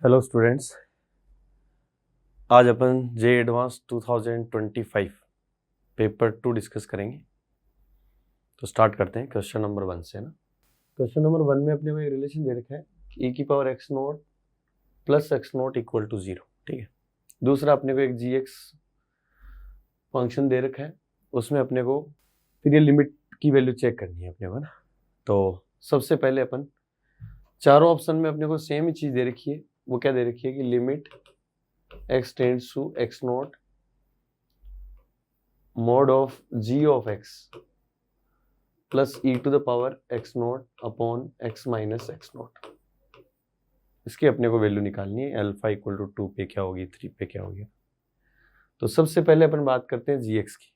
Hello students, आज अपन जे advance 2025 paper 2 discuss करेंगे। तो स्टार्ट करते हैं क्वेश्चन नंबर 1 से ना। क्वेश्चन नंबर 1 में अपने को एक रिलेशन दे रखा है कि e की power x note plus x note equal to 0। ठीक है। दूसरा अपने को एक gx फंक्शन दे रखा है, उसमें अपने को फिर ये लिमिट की वैल्यू चेक करनी है अपने को ना। तो सबसे पहले अपन चारों ऑप्शन में अपने को सेम ही चीज दे रखी है। वो क्या दे रखी है कि limit x tends to x naught mod of g of x plus e to the power x note upon x minus x naught. इसकी अपने को वैल्यू निकालनी है। अल्फा इक्वल टू 2 पे क्या होगी, 3 पे क्या होगी। तो सबसे पहले अपन बात करते हैं gx की।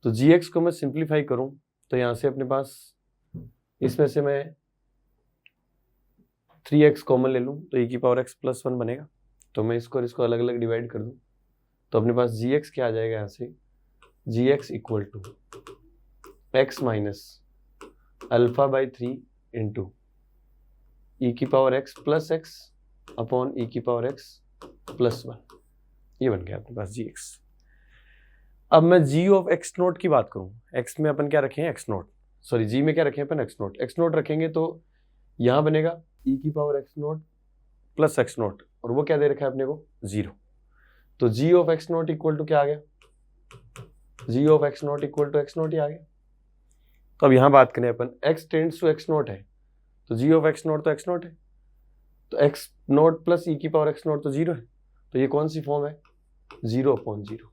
तो gx को मैं सिंप्लीफाई करूं तो यहां से अपने पास इसमें से मैं 3x कॉमन ले लूं तो e की पावर x प्लस 1 बनेगा। तो मैं इसको और इसको अलग अलग डिवाइड कर दूं तो अपने पास gx क्या आ जाएगा, यहाँ से gx equal to x minus alpha by 3 into e की power x plus x upon e की पावर x प्लस 1। ये बन गया अपने पास gx। अब मैं g ऑफ x नोट की बात करूं, x में अपन क्या रखें, x नोट, सॉरी g में क्या रखें अपन, x नोट रखेंगे तो यहां बनेगा ई की power x note plus x note, और वो क्या दे रखा है अपने को, 0। तो g of x note equal to क्या आ गया, g of x note equal to x note ही आ गया। तो अब यहां बात करें अपन, x tends to x note है तो g ऑफ x नोट तो x नोट है, तो x नोट प्लस e की पावर x नोट तो 0 है। तो ये कौन सी फॉर्म है, 0 अपॉन 0।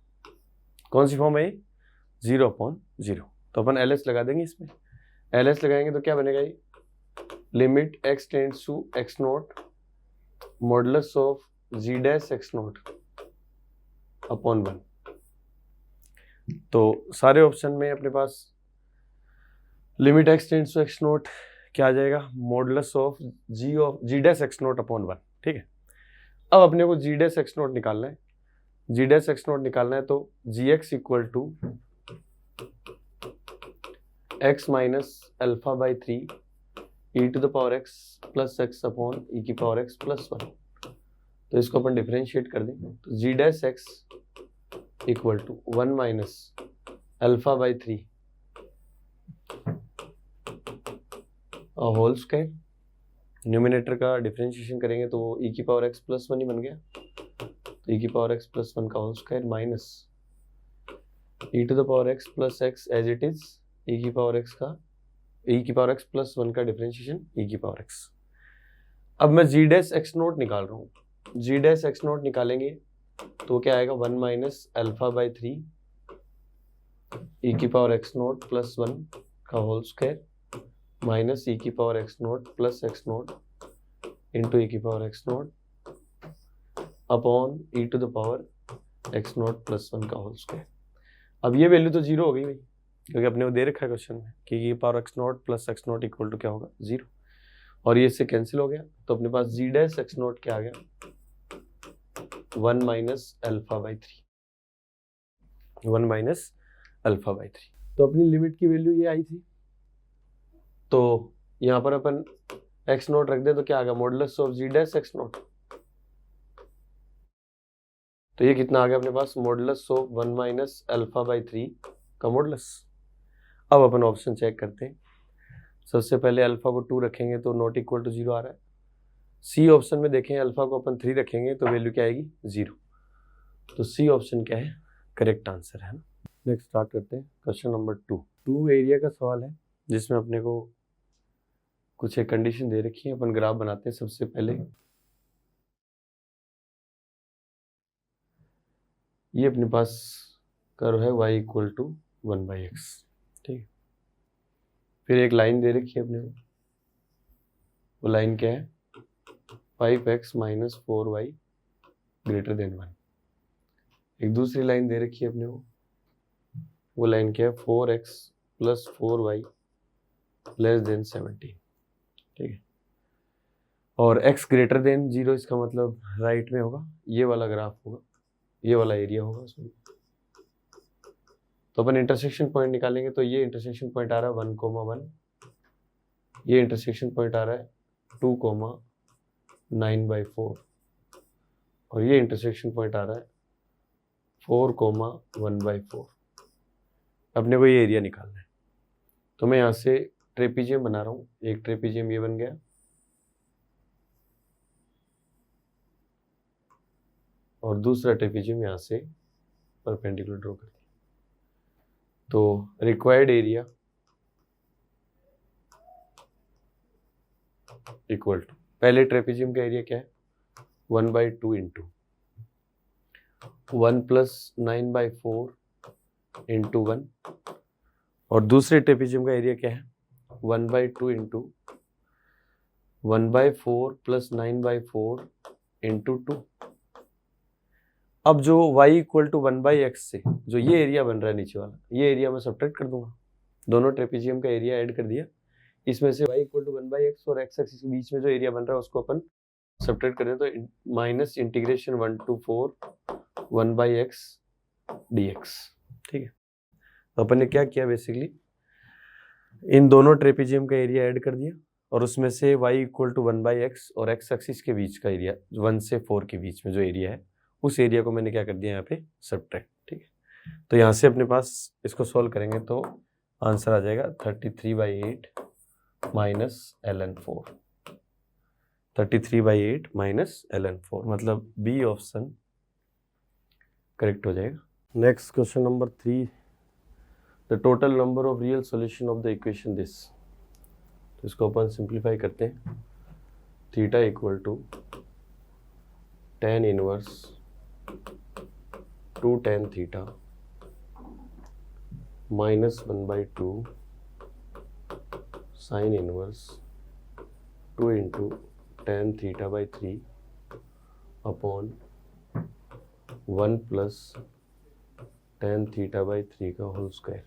कौन सी फॉर्म है ये, 0 अपॉन 0। तो अपन LS लगा देंगे इसमें। LS लगाएंगे तो क्या बनेगा ये, limit x tends to x note modulus of g dash x note upon 1। तो सारे ऑप्शन में अपने पास limit x tends to x note क्या आ जाएगा, modulus of g dash x note upon 1। ठीक है। अब अपने को g डैश x नोट निकालना है। g डैश x नोट निकालना है तो gx equal to x minus alpha by 3 e to the power x plus x upon e की पावर x प्लस 1। तो इसको अपन डिफरेंशिएट कर दें तो g dash x equal to 1 minus alpha by 3 whole square. Numerator का differentiation करेंगे तो e की पावर x प्लस 1 ही बन गया। तो e की पावर x प्लस 1 का whole square minus e to the power x plus x as it is e की पावर x का e की पावर x प्लस 1 का डिफरेंशिएशन e की पावर x। अब मैं g डैश x नोट निकाल रहा हूँ। g डैश x नोट निकालेंगे तो क्या आएगा, 1 माइनस अल्फा बाई 3 e की पावर x नोट प्लस 1 का होल स्क्वायर माइनस ई की power x note plus x note into e की power x note upon e to the power x note plus 1 का whole square. अब ये value तो 0 हो गई भाई, क्योंकि अपने को दे रखा है क्वेश्चन में कि e power x note plus x note equal to क्या होगा, 0। और ये इससे कैंसिल हो गया तो अपने पास g डैश x नोट क्या आ गया, 1 minus alpha by 3, 1 minus alpha by 3। तो अपनी लिमिट की वैल्यू ये आई थी। तो यहां पर अपन x नोट रख दे तो क्या आ गया, modulus of g dash x note. तो ये कितना आ गया अपने पास, modulus of 1 minus alpha by 3 का मॉडुलस। अब अपन ऑप्शन चेक करते हैं। सबसे पहले अल्फा को 2 रखेंगे तो नॉट इक्वल टू 0 आ रहा है। सी ऑप्शन में देखें, अल्फा को अपन 3 रखेंगे तो वैल्यू क्या आएगी, 0। तो सी ऑप्शन क्या है, करेक्ट आंसर है ना। नेक्स्ट स्टार्ट करते हैं क्वेश्चन नंबर 2 एरिया का सवाल है, जिसमें अपने को कुछ एक कंडीशन दे रखी है। अपन ग्राफ बनाते हैं। सबसे पहले ये अपने पास कर्व है y इक्वल टू 1/x। ठीक है। फिर एक लाइन दे रखी है अपने को, वो लाइन क्या है, 5x minus 4y greater than 1। एक दूसरी लाइन दे रखी है अपने को, वो लाइन क्या है, 4x plus 4y less than 17। ठीक है। और x ग्रेटर देन 0, इसका मतलब राइट में होगा, ये वाला ग्राफ होगा, ये वाला एरिया होगा उसमें। तो अपन इंटरसेक्शन पॉइंट निकालेंगे तो ये इंटरसेक्शन पॉइंट आ रहा है 1,1, ये इंटरसेक्शन पॉइंट आ रहा है 2,2, 9/4 और ये इंटरसेक्शन पॉइंट आ रहा है 4,1/4। अपने को ये एरिया निकालना है, तो मैं यहाँ से ट्रेपीजियम बना रहा हूँ। एक ट्रेपीजियम ये बन गया, और दूसरा ट्रेपीजियम यहाँ से परपेंडिकुलर ड्रॉ कर दिया। तो रिक्वायर्ड एरिया इक्वल टू, पहले ट्रेपीजियम का एरिया क्या है 1/2 इंटू 1 + 9/4 इंटू 1, और दूसरे ट्रेपीजियम का एरिया क्या है 1/2 इंटू 1/4 + 9/4 इंटू 2। अब जो y = 1/x से जो ये एरिया बन रहा है नीचे वाला, ये एरिया मैं सब्ट्रैक्ट कर दूंगा। दोनों ट्रेपीजियम का एरिया ऐड कर दिया, इसमें से y = 1/x और x एक्सिस के बीच में जो एरिया बन रहा है उसको अपन सब्ट्रैक्ट कर दें, तो minus integration 1 to 4 1/x dx। ठीक है, तो अपन ने क्या किया, बेसिकली इन दोनों ट्रेपीजियम का एरिया ऐड कर दिया और उसमें से y = 1/x और x एक्सिस के बीच का एरिया 1 से 4 के बीच में जो एरिया है उस एरिया को मैंने क्या कर दिया यहाँ पे सब्ट्रैक्ट। ठीक है, तो यहाँ से अपने पास इसको सॉल्व करेंगे तो आंसर आ जाएगा 33/8 माइनस ln4। 33/8 माइनस ln4, मतलब बी ऑप्शन करेक्ट हो जाएगा। Next question number 3, the total number of real solution of the equation this. तो इसको अपन सिंप्लीफाई करते हैं। Theta equal to tan inverse 2 tan theta minus 1/2 sine inverse 2 into tan θ/3 upon 1 plus tan θ/3 का whole square.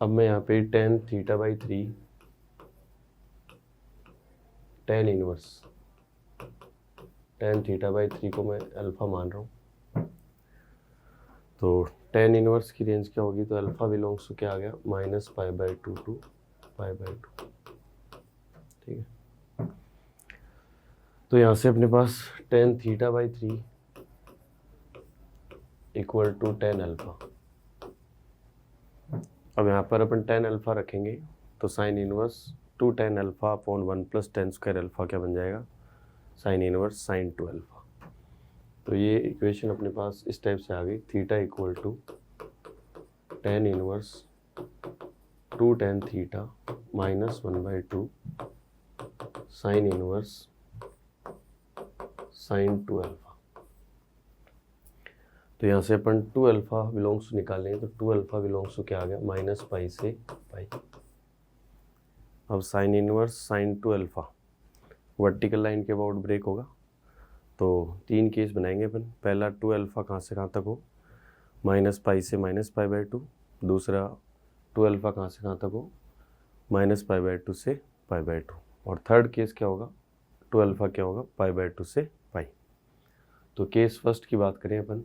अब मैं यहाँ पे tan θ/3 tan इनवर्स tan θ/3 को मैं अल्फा मान रहा हूँ, तो tan इनवर्स की रेंज क्या होगी, तो अल्फा बिलोंग्स टू क्या आ गया -π/2 टू π/2। ठीक है, तो यहाँ से अपने पास tan θ/3 equal to tan alpha. अब यहाँ पर अपन tan अल्फा रखेंगे तो sine inverse 2 tan alpha upon 1 plus tan square alpha क्या बन जाएगा, साइन इनवर्स sin 2 अल्फा। तो ये इक्वेशन अपने पास इस टाइप से आ गई, theta equal to tan inverse 2 tan theta minus 1/2 sine inverse sin 2 alpha. तो यहाँ से अपन 2 अल्फा बिलोंग्स टू निकाल लेंगे, तो 2 अल्फा बिलोंग्स टू क्या आ गया -π से π। अब sign inverse sin 2 alpha vertical line के अबाउट ब्रेक होगा, तो 3 केस बनाएंगे अपन। पहला 2 अल्फा कहाँ से कहाँ तक हो, -π से -π/2। दूसरा 2 अल्फा कहाँ से कहाँ तक हो, -π/2 से π/2। और थर्ड केस क्या होगा, 2 अल्फा क्या होगा π/2 से π। तो केस फर्स्ट की बात करें अपन,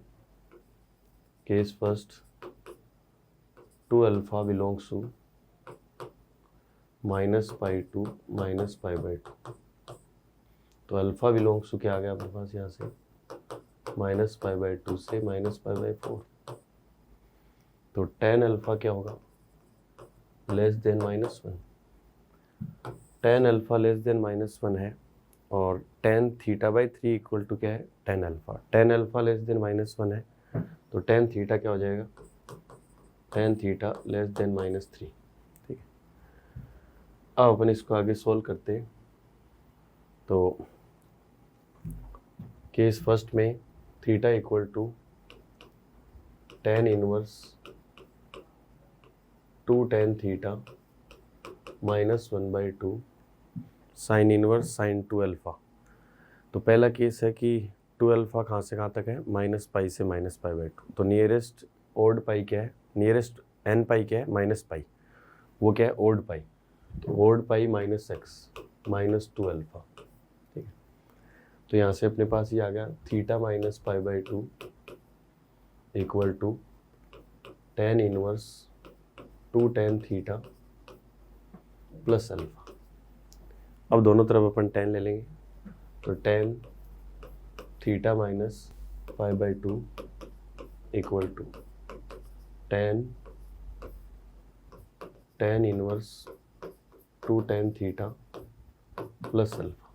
case first 2 alpha belongs to -π to -π/2। तो अल्फा बिलोंग्स टू क्या आ गया अपने पास यहाँ से -π/2 से -π/4। तो tan अल्फा क्या होगा less than -1। tan alpha less than -1 है, और tan θ/3 इक्वल टू क्या है tan alpha. tan alpha less than -1 है, तो tan थीटा क्या हो जाएगा, tan थीटा लेस देन -3। ठीक है, अब अपन इसको आगे सोल्व करते हैं। तो केस फर्स्ट में theta equal to tan inverse 2 tan theta minus 1/2 sine inverse sin 2 alpha. तो पहला केस है कि 2 अल्फा कहाँ से कहाँ तक है, -π से -π/2। तो नियरेस्ट ओड पाई क्या है, नियरेस्ट n पाई क्या है -π, वो क्या है ओड पाई। तो ओड पाई -x -2 अल्फा। ठीक है, तो यहाँ से अपने पास ये आ गया theta -π/2 equal to tan inverse 2 tan theta plus alpha. अब दोनों तरफ अपन tan ले लेंगे, तो tan theta minus pi by 2 equal to tan inverse 2 tan theta plus alpha.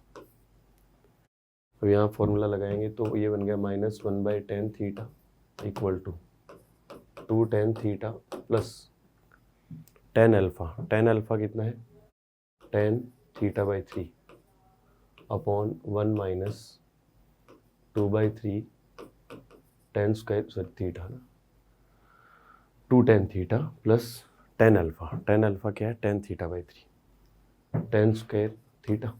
अब यहाँ फॉर्मूला लगाएंगे तो ये बन गया -1/tan theta equal to 2 tan theta plus tan alpha. tan alpha कितना है, tan theta by 3 upon 1 minus 2/3 tan square sorry theta ना 2 tan theta plus tan alpha. tan alpha क्या है, tan theta by 3 tan square theta.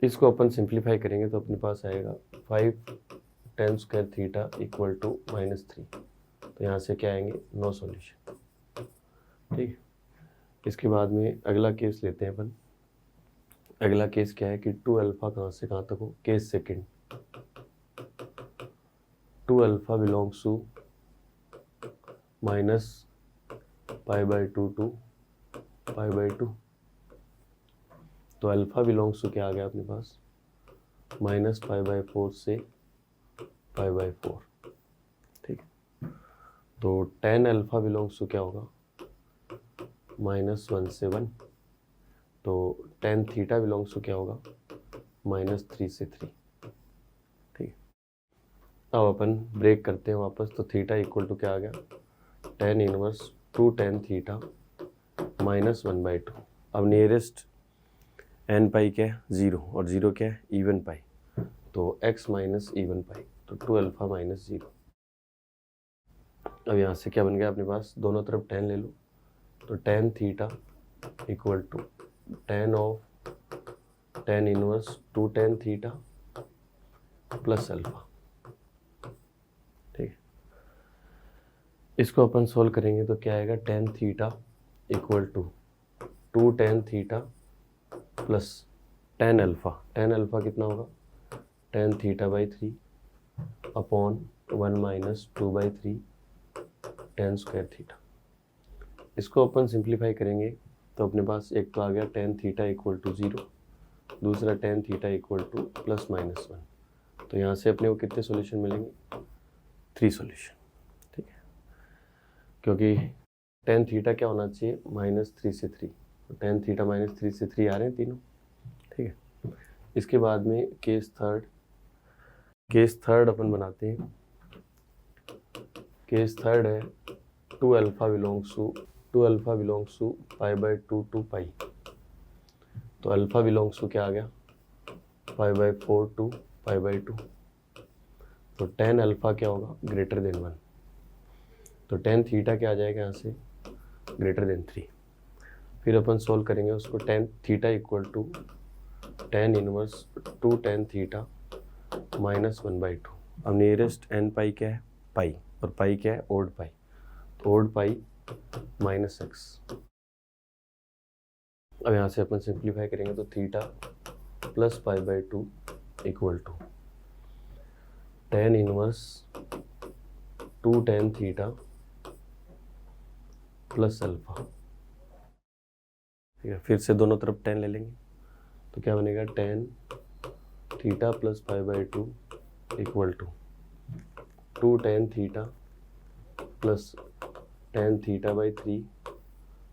इसको अपन simplify करेंगे तो अपने पास आएगा 5 tan square theta equal to -3। तो यहाँ से क्या आएंगे, नो सॉल्यूशन। ठीक है, इसके बाद में अगला केस लेते हैं अपन। अगला केस क्या है कि 2 अल्फा कहाँ से कहाँ तक हो, case second 2 alpha belongs to -π/2 to π/2। तो अल्फा बिलोंग्स टू क्या आ गया अपने पास, -π/4 से π/4। ठीक है, तो tan अल्फा बिलोंग्स टू क्या होगा, -1 से 1। तो tan थीटा बिलोंग्स टू क्या होगा, -3 से 3। ठीक है, अब अपन ब्रेक करते हैं वापस। तो थीटा इक्वल टू क्या आ गया, tan इनवर्स 2 tan थीटा -1/2। अब नियरेस्ट n पाई क्या है, 0, और 0 क्या है, इवन पाई। तो x माइनस इवन पाई, तो 2 अल्फा माइनस 0। अब यहाँ से क्या बन गया अपने पास, दोनों तरफ tan ले लो, तो tan theta equal to tan inverse 2 tan theta plus alpha. ठीक है, इसको अपन सोल्व करेंगे तो क्या आएगा, tan theta equal to 2 tan theta plus tan alpha. tan alpha कितना होगा, tan theta by 3 upon 1 minus 2/3 tan square theta. इसको अपन सिंप्लीफाई करेंगे तो अपने पास एक तो आ गया tan थीटा इक्वल टू 0, दूसरा tan थीटा इक्वल टू +-1। तो यहाँ से अपने को कितने सॉल्यूशन मिलेंगे, 3 सॉल्यूशन। ठीक है, क्योंकि tan थीटा क्या होना चाहिए, -3 से 3। तो tan थीटा -3 से 3 आ रहे हैं तीनों। ठीक है, इसके बाद में केस थर्ड अपन बनाते हैं। केस थर्ड है 2 अल्फा बिलोंग्स टू π/2 to π। तो अल्फा बिलोंग्स टू क्या आ गया, π/4 to π/2। तो tan अल्फा क्या होगा, ग्रेटर देन 1। तो tan थीटा क्या आ जाएगा यहाँ से, ग्रेटर देन 3। फिर अपन सोल्व करेंगे उसको, tan theta equal to tan inverse 2 tan theta -1/2। अब नियरेस्ट n पाई क्या है, पाई, और पाई क्या है, ओड पाई। तो ओड पाई -x। अब यहाँ से अपन सिंप्लीफाई करेंगे तो theta plus π/2 equal to tan inverse 2 tan theta plus alpha. ठीक है, फिर से दोनों तरफ tan ले लेंगे तो क्या बनेगा, tan theta plus π/2 equal to 2 tan theta plus tan theta by 3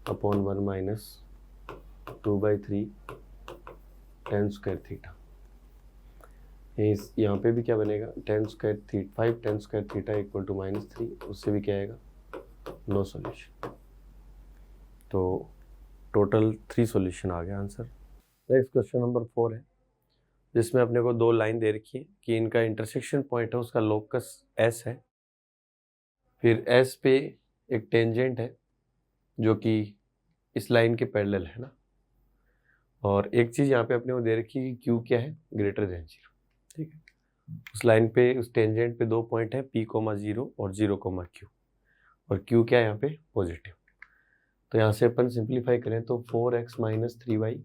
upon 1 minus 2/3 tan square theta. यहाँ पे भी क्या बनेगा, 5 tan square theta equal to -3, उससे भी क्या आएगा, नो सॉल्यूशन। तो टोटल 3 सॉल्यूशन आ गया आंसर। नेक्स्ट क्वेश्चन नंबर 4 है, जिसमें अपने को 2 लाइन दे रखी है कि इनका इंटरसेक्शन पॉइंट है, उसका लोकस S है। फिर S पे एक टेंजेंट है जो कि इस लाइन के पैरेलल है ना, और एक चीज़ यहाँ पे अपने को दे रखी है कि Q क्या है, ग्रेटर देन 0। ठीक है, उस लाइन पे, उस टेंजेंट पे 2 पॉइंट है, P, 0 और 0, Q, और Q क्या है यहाँ पे, पॉजिटिव। तो यहाँ से अपन सिंप्लीफाई करें तो 4x minus 3y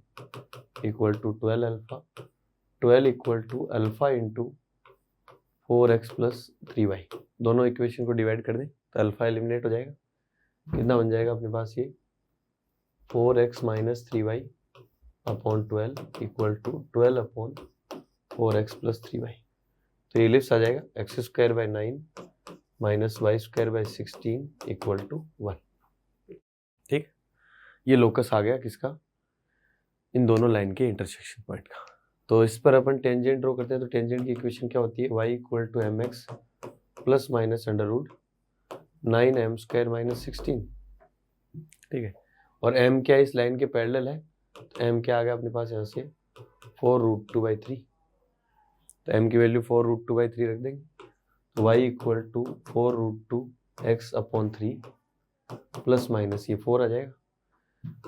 equal to 12 alpha, 12 equal to alpha into 4x plus 3y। दोनों इक्वेशन को डिवाइड कर दें तो अल्फा एलिमिनेट हो जाएगा। कितना बन जाएगा अपने पास, ये 4x minus 3y upon 12 equal to 12 upon 4x plus 3y। तो ये लिप्स आ जाएगा x square by 9 minus y square by 16 equal to 1। ठीक, ये लोकस आ गया किसका, इन दोनों लाइन के इंटरसेक्शन पॉइंट का। तो इस पर अपन टेंजेंट ड्रॉ करते हैं। तो टेंजेंट की इक्वेशन क्या होती है, y equal to m x plus minus under root 9m square minus 16। ठीक है, और m क्या इस लाइन के पैरेलल है, तो m क्या आ गया अपने पास यहाँ से 4√2/3। तो m की वैल्यू 4√2/3 रख देंगे। तो y equal to 4√2x upon 3 plus minus ये 4 आ जाएगा।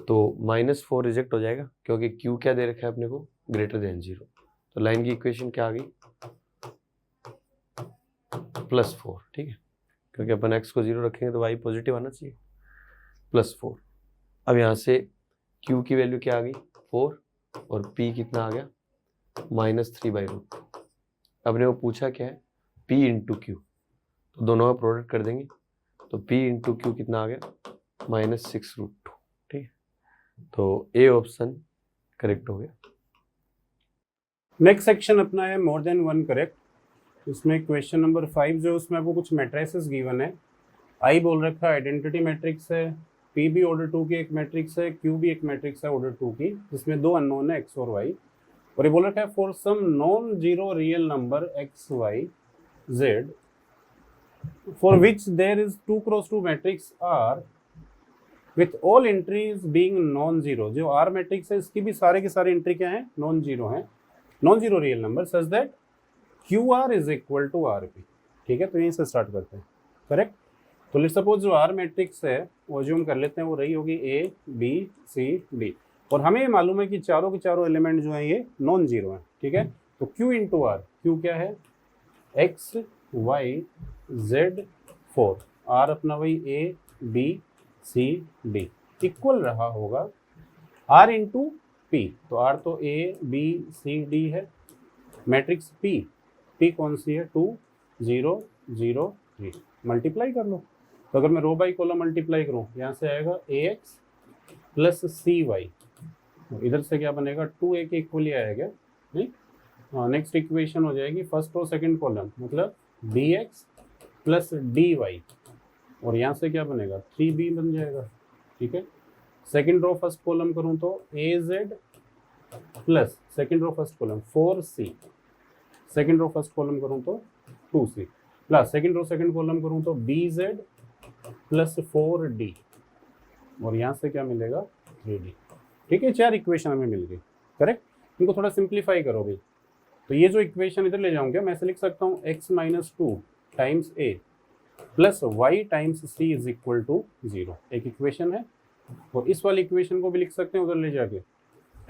तो -4 रिजेक्ट हो जाएगा क्योंकि q क्या दे रखा है अपने को, ग्रेटर देन 0। तो लाइन की इक्वेशन क्या आ गई, +4। ठीक है, क्योंकि अपन x को 0 रखेंगे तो y पॉजिटिव आना चाहिए, +4। अब यहाँ से q की वैल्यू क्या आ गई 4 और p कितना आ गया -3/√2। अपने को पूछा क्या है p इंटू क्यू, तो दोनों का प्रोडक्ट कर देंगे। तो p इंटू क्यू कितना आ गया -6√2। ठीक है, तो ए ऑप्शन करेक्ट हो गया। नेक्स्ट सेक्शन अपना है मोर देन वन करेक्ट। इसमें क्वेश्चन नंबर 5 जो उसमें आपको कुछ मैट्रिसेस गिवन है। आई बोल रखा है आइडेंटिटी मैट्रिक्स है, पी भी ऑर्डर 2 की एक मैट्रिक्स है, क्यू भी एक मैट्रिक्स है ऑर्डर 2 की, जिसमें दो अननोन है एक्स और वाई। और ये बोल रखा है for some non zero real number x y z for which there is 2x2 matrix R with all entries being non zero. जो आर मैट्रिक्स है इसकी भी सारे के सारे एंट्री क्या है, नॉन जीरो है, non zero real number such that Q R is equal to R P. ठीक है, तो यहीं से स्टार्ट करते हैं। करेक्ट, तो लेट्स सपोज जो आर मैट्रिक्स है वो ज्यूम कर लेते हैं वो रही होगी ए बी सी डी, और हमें ये मालूम है कि चारों के चारों एलिमेंट जो हैं ये नॉन जीरो हैं। ठीक है, तो क्यू इंटू आर, क्यू क्या है एक्स वाई जेड 4, आर अपना वही a b c d equal रहा होगा आर इंटू पी। तो आर तो ए बी सी डी है, मैट्रिक्स पी, पी कौन सी है 2 0 0 3, मल्टीप्लाई कर लो। तो अगर मैं रो बाई कॉलम मल्टीप्लाई करूँ यहाँ से आएगा ए एक्स प्लस सी वाई, इधर से क्या बनेगा 2a के इक्वली आएगा नहीं। नेक्स्ट इक्वेशन हो जाएगी फर्स्ट रो सेकंड कॉलम मतलब b x plus d y, और यहाँ से क्या बनेगा 3b बन जाएगा। ठीक है, सेकंड रो फर्स्ट कॉलम करूँ तो a z plus second row first column 4c, second row first column करूँ तो 2c plus second row second column करूँ तो बी जेड प्लस 4d, और यहाँ से क्या मिलेगा 3d। ठीक है, चार इक्वेशन हमें मिल गई। करेक्ट, इनको थोड़ा सिंप्लीफाई करो भाई। तो ये जो इक्वेशन इधर ले जाऊंगा मैं ऐसे लिख सकता हूँ x-2 times a plus y times c is equal to 0, एक इक्वेशन है। और इस वाली इक्वेशन को भी लिख सकते हैं उधर ले जाके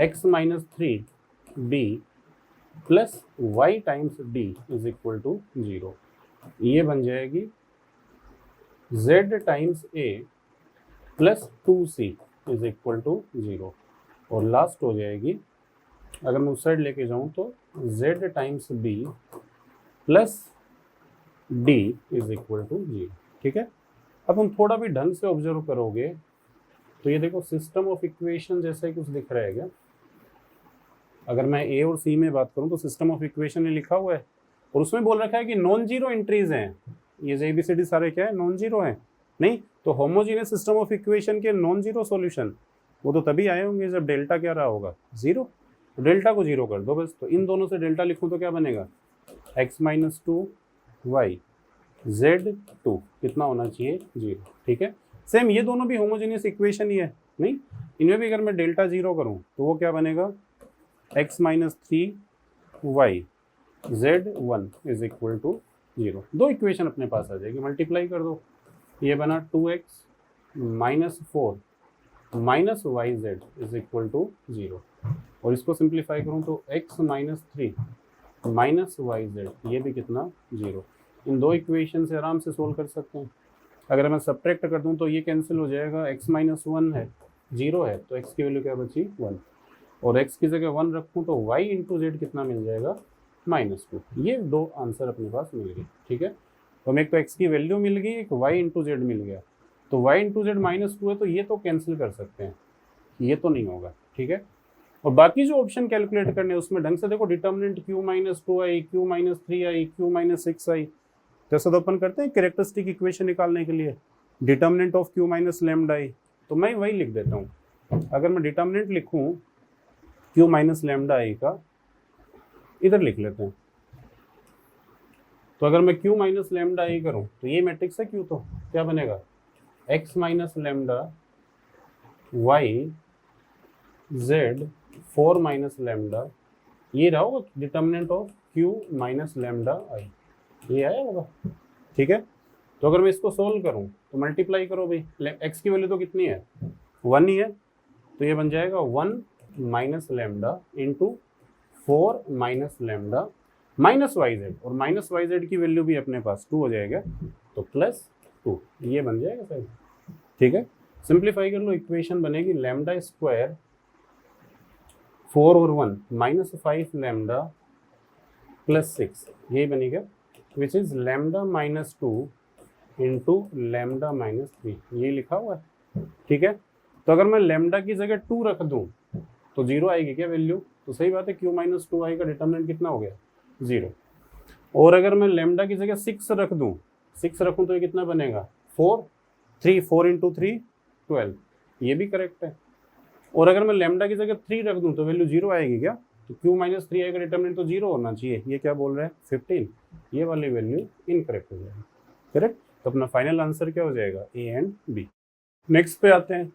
x-3b plus y times d is equal to 0, ये बन जाएगी z times a plus 2c is equal to 0, और लास्ट हो जाएगी अगर मैं उस साइड लेके जाऊं तो z times b plus d is equal to 0। ठीक है, अब हम थोड़ा भी ढंग से ऑब्जर्व करोगे तो ये देखो सिस्टम ऑफ इक्वेशन जैसा ही कुछ दिख रहा है क्या। अगर मैं a और c में बात करूं तो सिस्टम ऑफ इक्वेशन में लिखा हुआ है और उसमें बोल रखा है कि नॉन जीरो एंट्रीज हैं, ये जो ABCD सारे क्या है नॉन जीरो हैं नहीं। तो होमोजीनियस सिस्टम ऑफ इक्वेशन के नॉन जीरो सॉल्यूशन वो तो तभी आए होंगे जब डेल्टा क्या रहा होगा 0। तो डेल्टा को 0 कर दो बस। तो इन दोनों से डेल्टा लिखूं तो क्या बनेगा x-2 y z2 कितना होना चाहिए 0। ठीक है, सेम ये दोनों भी होमोजीनियस इक्वेशन ही है नहीं, इनमें भी अगर मैं डेल्टा 0 करूं तो वो क्या बनेगा x-3 y z1 is equal to 0। दो इक्वेशन अपने पास आ जाएगी, मल्टीप्लाई कर दो, ये बना 2x minus 4 minus y z is equal to 0, और इसको सिंप्लीफाई करूँ तो x-3 माइनस वाई जेड ये भी कितना 0। इन दो इक्वेशन से आराम से सोल्व कर सकते हैं। अगर मैं सब्ट्रैक्ट कर दूँ तो ये कैंसिल हो जाएगा, x-1 है 0 है तो x की वैल्यू क्या बची 1, और x की जगह 1 रखूँ तो y इंटू जेड कितना मिल जाएगा -2। ये दो आंसर अपने पास मिल गए। ठीक है, तो हमें एक तो x की वैल्यू मिल गई, एक y इंटू जेड मिल गया। तो y इंटू जेड -2 है तो ये तो कैंसिल कर सकते हैं, ये तो नहीं होगा। ठीक है, और बाकी जो ऑप्शन कैलकुलेट करने हैं उसमें ढंग से देखो, determinant q minus 2i, q minus 3i, q minus 6i, जैसा तो अपन करते हैं कैरेक्टरिस्टिक इक्वेशन निकालने के लिए, determinant of q minus lambda i, तो मैं वही लिख देता हूँ। अगर मैं डिटर्मिनेंट लिखूँ q माइनस लैम्डा i का, इधर लिख लेते हैं, तो अगर मैं q माइनस लैम्डा i करूँ तो ये मैट्रिक्स है q, तो क्या बनेगा x minus lambda y z 4 minus lambda, ये रहा होगा determinant of q minus lambda i, ये आया होगा। ठीक है, तो अगर मैं इसको सोल्व करूं तो मल्टीप्लाई करो भाई, x की वैल्यू तो कितनी है 1 ही है, तो ये बन जाएगा 1 minus lambda into 4 minus lambda minus y z, और माइनस वाई जेड की वैल्यू भी अपने पास 2 हो जाएगा, तो प्लस 2, ये बन जाएगा सर। ठीक है, सिंप्लीफाई कर लो, इक्वेशन बनेगी लैम्डा स्क्वायर 4 और 1 माइनस 5 लैम्डा प्लस 6, यही बनेगा, which is lambda minus 2 into lambda minus 3, ये लिखा हुआ है। ठीक है, तो अगर मैं लैम्डा की जगह 2 रख दूं तो 0 आएगी क्या वैल्यू, तो सही बात है, q माइनस 2i का डिटर्मिनेंट कितना हो गया 0। और अगर मैं लैम्डा की जगह 6 रख दूं, 6 रखूं तो ये कितना बनेगा 4 इंटू 3 12, ये भी करेक्ट है। और अगर मैं लैम्डा की जगह 3 रख दूं तो वैल्यू 0 आएगी क्या, तो q माइनस 3i का डिटर्मिनेंट तो 0 होना चाहिए, ये क्या बोल रहे हैं 15, ये वाली वैल्यू इनकरेक्ट हो जाएगी। करेक्ट, तो अपना फाइनल आंसर क्या हो जाएगा ए एंड बी। नेक्स्ट पे आते हैं।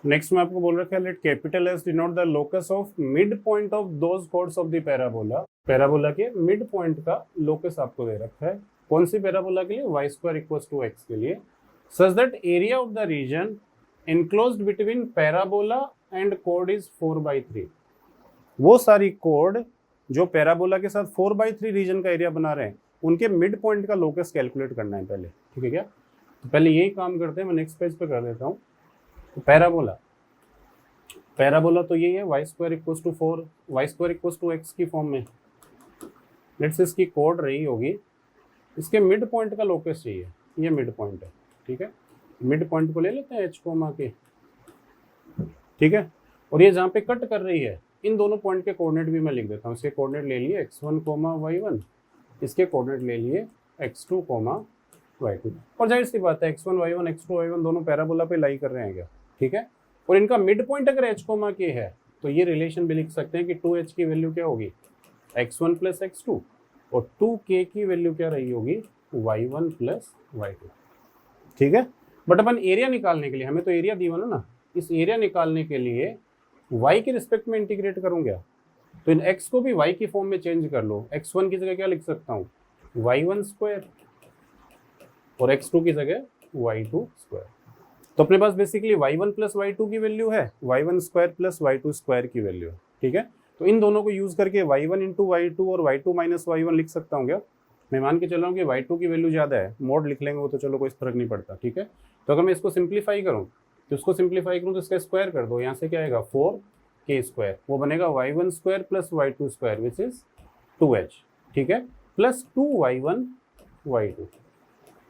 नेक्स्ट में आपको बोल रखा है, let capital S denote the locus of mid point of those chords of the parabola, parabola के मिड पॉइंट का लोकस आपको दे रखा है, कौन सी पैराबोला के लिए, y square equals to x के लिए, such that area of the region enclosed between parabola and chord is 4/3, वो सारी कोड जो पैराबोला के साथ 4/3 रीजन का एरिया बना रहे हैं उनके मिड पॉइंट का लोकस कैलकुलेट करना है पहले। ठीक है क्या, तो पहले यही काम करते हैं, मैं नेक्स्ट पेज पे कर देता हूँ। तो पैराबोला तो यही है, y square equals to 4, y square equals to x की फॉर्म में, लेट्स इसकी कोड रही होगी, इसके मिड पॉइंट का लोकस चाहिए, ये मिड पॉइंट है। ठीक है, मिड पॉइंट को ले लेते हैं एच कोमा के। ठीक है, और ये जहाँ पे कट कर रही है इन दोनों पॉइंट के कोऑर्डिनेट भी मैं लिख देता हूँ, इसके कोऑर्डिनेट ले लिए x1 y1, इसके कोऑर्डिनेट ले लिए x2 y2, और जाहिर सी बात है x1 y1 x2 y1 दोनों पैराबोला पे लाई कर रहे हैं क्या। ठीक है, और इनका मिड पॉइंट अगर h कोमा के है तो ये रिलेशन भी लिख सकते हैं कि 2h की वैल्यू क्या होगी x1 प्लस x2, और 2k की वैल्यू क्या रही होगी y1 प्लस y2। ठीक है, बट अपन एरिया निकालने के लिए, हमें तो एरिया दी हुआ ना, इस एरिया निकालने के लिए y के रिस्पेक्ट में इंटीग्रेट करूंगा, तो इन x को भी y की फॉर्म में चेंज कर लो, x1 की जगह क्या लिख सकता हूँ y1 स्क्वायर, और x2 की जगह y2 स्क्वायर। तो अपने पास बेसिकली y1 प्लस y2 की वैल्यू है, y1 square plus y2 square की वैल्यू है। ठीक है, तो इन दोनों को यूज करके y1 इंटू y2 और y2 माइनस y1 लिख सकता हूँ क्या, मैं मान के चल रहा हूँ कि y2 की वैल्यू ज़्यादा है, मोड लिख लेंगे वो तो चलो कोई फर्क नहीं पड़ता। ठीक है, तो अगर मैं इसको सिंप्लीफाई करूँ तो इसको सिंप्लीफाई करूँ तो इसका स्क्वायर कर दो, यहाँ से क्या आएगा 4k स्क्वायर, वो बनेगा y1 square plus y2 square which is 2h। ठीक है, प्लस 2y1 y2,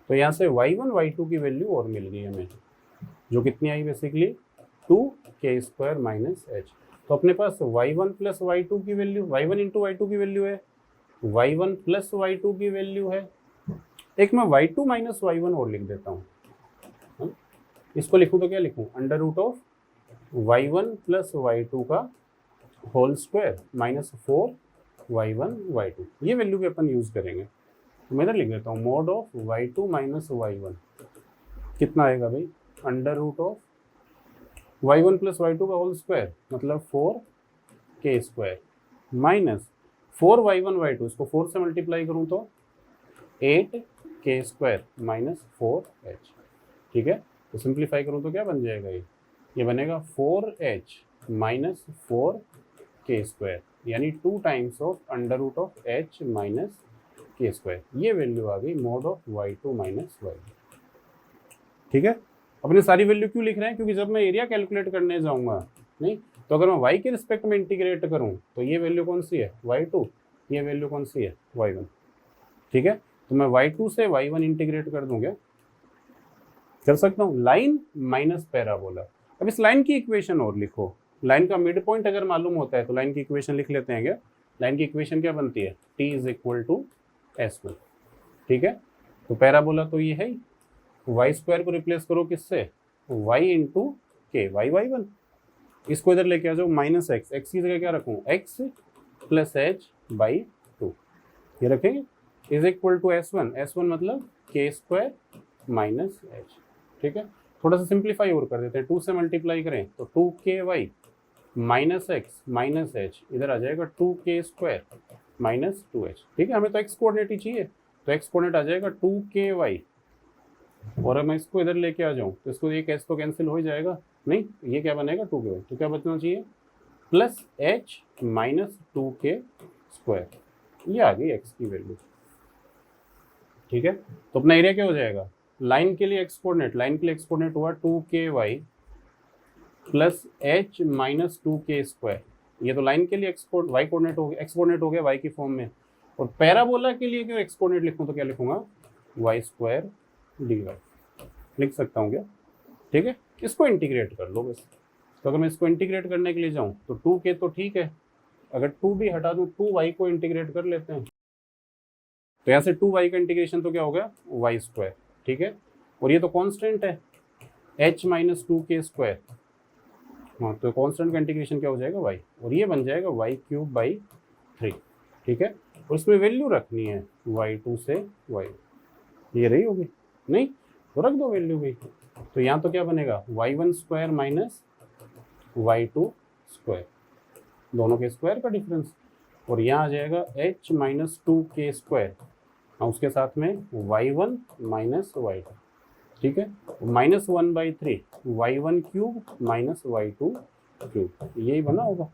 तो यहाँ से y1 y2 की वैल्यू और मिल गई हमें, जो कितनी I basically 2k square minus h। तो अपने पास y1 प्लस y2 की वैल्यू, y1 इंटू y2 की वैल्यू है, y1 प्लस y2 की वैल्यू है, एक मैं y2 माइनस y1 और लिख देता हूँ, इसको लिखूँ तो क्या लिखूँ, under root of y1 plus y2 का whole square minus 4y1 y2, ये वैल्यू भी अपन यूज करेंगे। तो मैं इधर लिख देता हूँ mode of y2 minus y1 कितना आएगा भाई, under root of y1 plus y2 का होल स्क्वायर मतलब 4k square minus 4y1 y2, इसको 4 से मल्टीप्लाई करूँ तो 8k स्क्वायर माइनस 4h। ठीक है, तो सिंप्लीफाई करूँ तो क्या बन जाएगा, ये बनेगा 4h माइनस 4k स्क्वायर, यानी 2 times of under root of h minus k square, ये वैल्यू आ गई mod of y2 minus y1। ठीक है, अपने सारी वैल्यू क्यों लिख रहे हैं, क्योंकि जब मैं एरिया कैलकुलेट करने जाऊंगा नहीं, तो अगर मैं y के रिस्पेक्ट में इंटीग्रेट करूं तो ये वैल्यू कौन सी है y2, ये वैल्यू कौन सी है y1। ठीक है, तो मैं y2 से y1 इंटीग्रेट कर दूंगा, कर सकता हूँ, लाइन माइनस पैराबोला। अब इस लाइन की इक्वेशन और लिखो, लाइन का मिड पॉइंट अगर मालूम होता है तो लाइन की इक्वेशन लिख लेते हैं क्या? लाइन की इक्वेशन क्या बनती है? t is equal to S1, ठीक है। तो पैराबोला तो ये है ही, वाई स्क्वायर को रिप्लेस करो किससे? y इंटू के, y1। इसको इधर लेके आ जाओ, माइनस एक्स, एक्स की जगह क्या रखूँ? x प्लस एच बाई 2, ये रखेंगे, is equal to S1, S1 मतलब के स्क्वायर माइनस एच, ठीक है। थोड़ा सा सिंप्लीफाई और कर देते हैं, 2 से मल्टीप्लाई करें तो 2ky minus x minus H, इधर आ जाएगा 2k स्क्वायर माइनस 2h, ठीक है। हमें तो एक्स कोऑर्डिनेट ही चाहिए, तो एक्स कोऑर्डिनेट आ जाएगा 2ky, और मैं इसको इधर लेके आ जाऊँ तो इसको, एक एच तो कैंसिल हो ही जाएगा, नहीं ये क्या बनेगा? 2k, तो क्या बचना चाहिए? Plus H minus 2k square, ये आ गई एक्स की वैल्यू, ठीक है। तो अपना एरिया क्या हो जाएगा? लाइन के लिए एक्स कोऑर्डिनेट, लाइन के लिए एक्स कोऑर्डिनेट हुआ 2ky plus H minus 2k square, ये तो लाइन के लिए एक्स वाई कोऑर्डिनेट हो गया, एक्स कोऑर्डिनेट हो गया वाई की फॉर्म में। और पैराबोला के लिए क्यों एक्स कोऑर्डिनेट लिखूँ तो क्या लिखूंगा? वाई स्क्वायर डी वाई लिख सकता हूँ क्या? ठीक है, इसको इंटीग्रेट कर लो बस। तो अगर मैं इसको इंटीग्रेट करने के लिए जाऊँ तो 2k तो ठीक है, अगर 2 भी हटा दूँ 2y को इंटीग्रेट कर लेते हैं, तो यहाँ से 2y का इंटीग्रेशन तो क्या हो गया? वाई स्क्वायर, ठीक है। और ये तो कांस्टेंट है h माइनस 2k स्क्वायर, हाँ, तो कांस्टेंट का इंटीग्रेशन क्या हो जाएगा? y, और ये बन जाएगा y क्यूब बाई 3, ठीक है। और इसमें वैल्यू रखनी है y2 से y, ये रही होगी, नहीं तो रख दो वैल्यू भी। तो यहाँ तो क्या बनेगा? y1 square minus y2 square, दोनों के स्क्वायर का डिफरेंस, और यहाँ आ जाएगा h माइनस 2k स्क्वायर, उसके साथ में y1 माइनस y2, ठीक है। Minus 1/3 y1 cube minus y2 cube, यही बना होगा,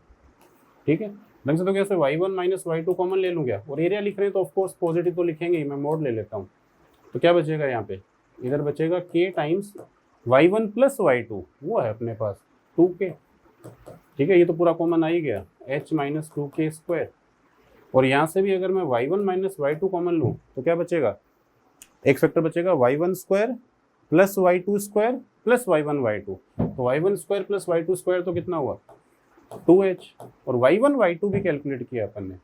ठीक है। ढंग से तो कैसे y1 माइनस y2 कॉमन ले लूँ क्या? और एरिया लिख रहे हैं तो ऑफकोर्स पॉजिटिव तो लिखेंगे ही, मैं मोड ले लेता हूँ। तो क्या बचेगा यहाँ पे? इधर बचेगा k times y1 plus y2, वो है अपने पास 2k, ठीक है। ये तो पूरा कॉमन आ ही गया, h माइनस 2k स्क्वायर। और यहाँ से भी अगर मैं y1 माइनस y2 कॉमन लूँ तो क्या बचेगा? एक फैक्टर बचेगा y1 square plus y2 square plus y1 y2, तो y1 square plus y2 square तो कितना हुआ? 2h, और y1 y2 भी कैलकुलेट किया अपन ने,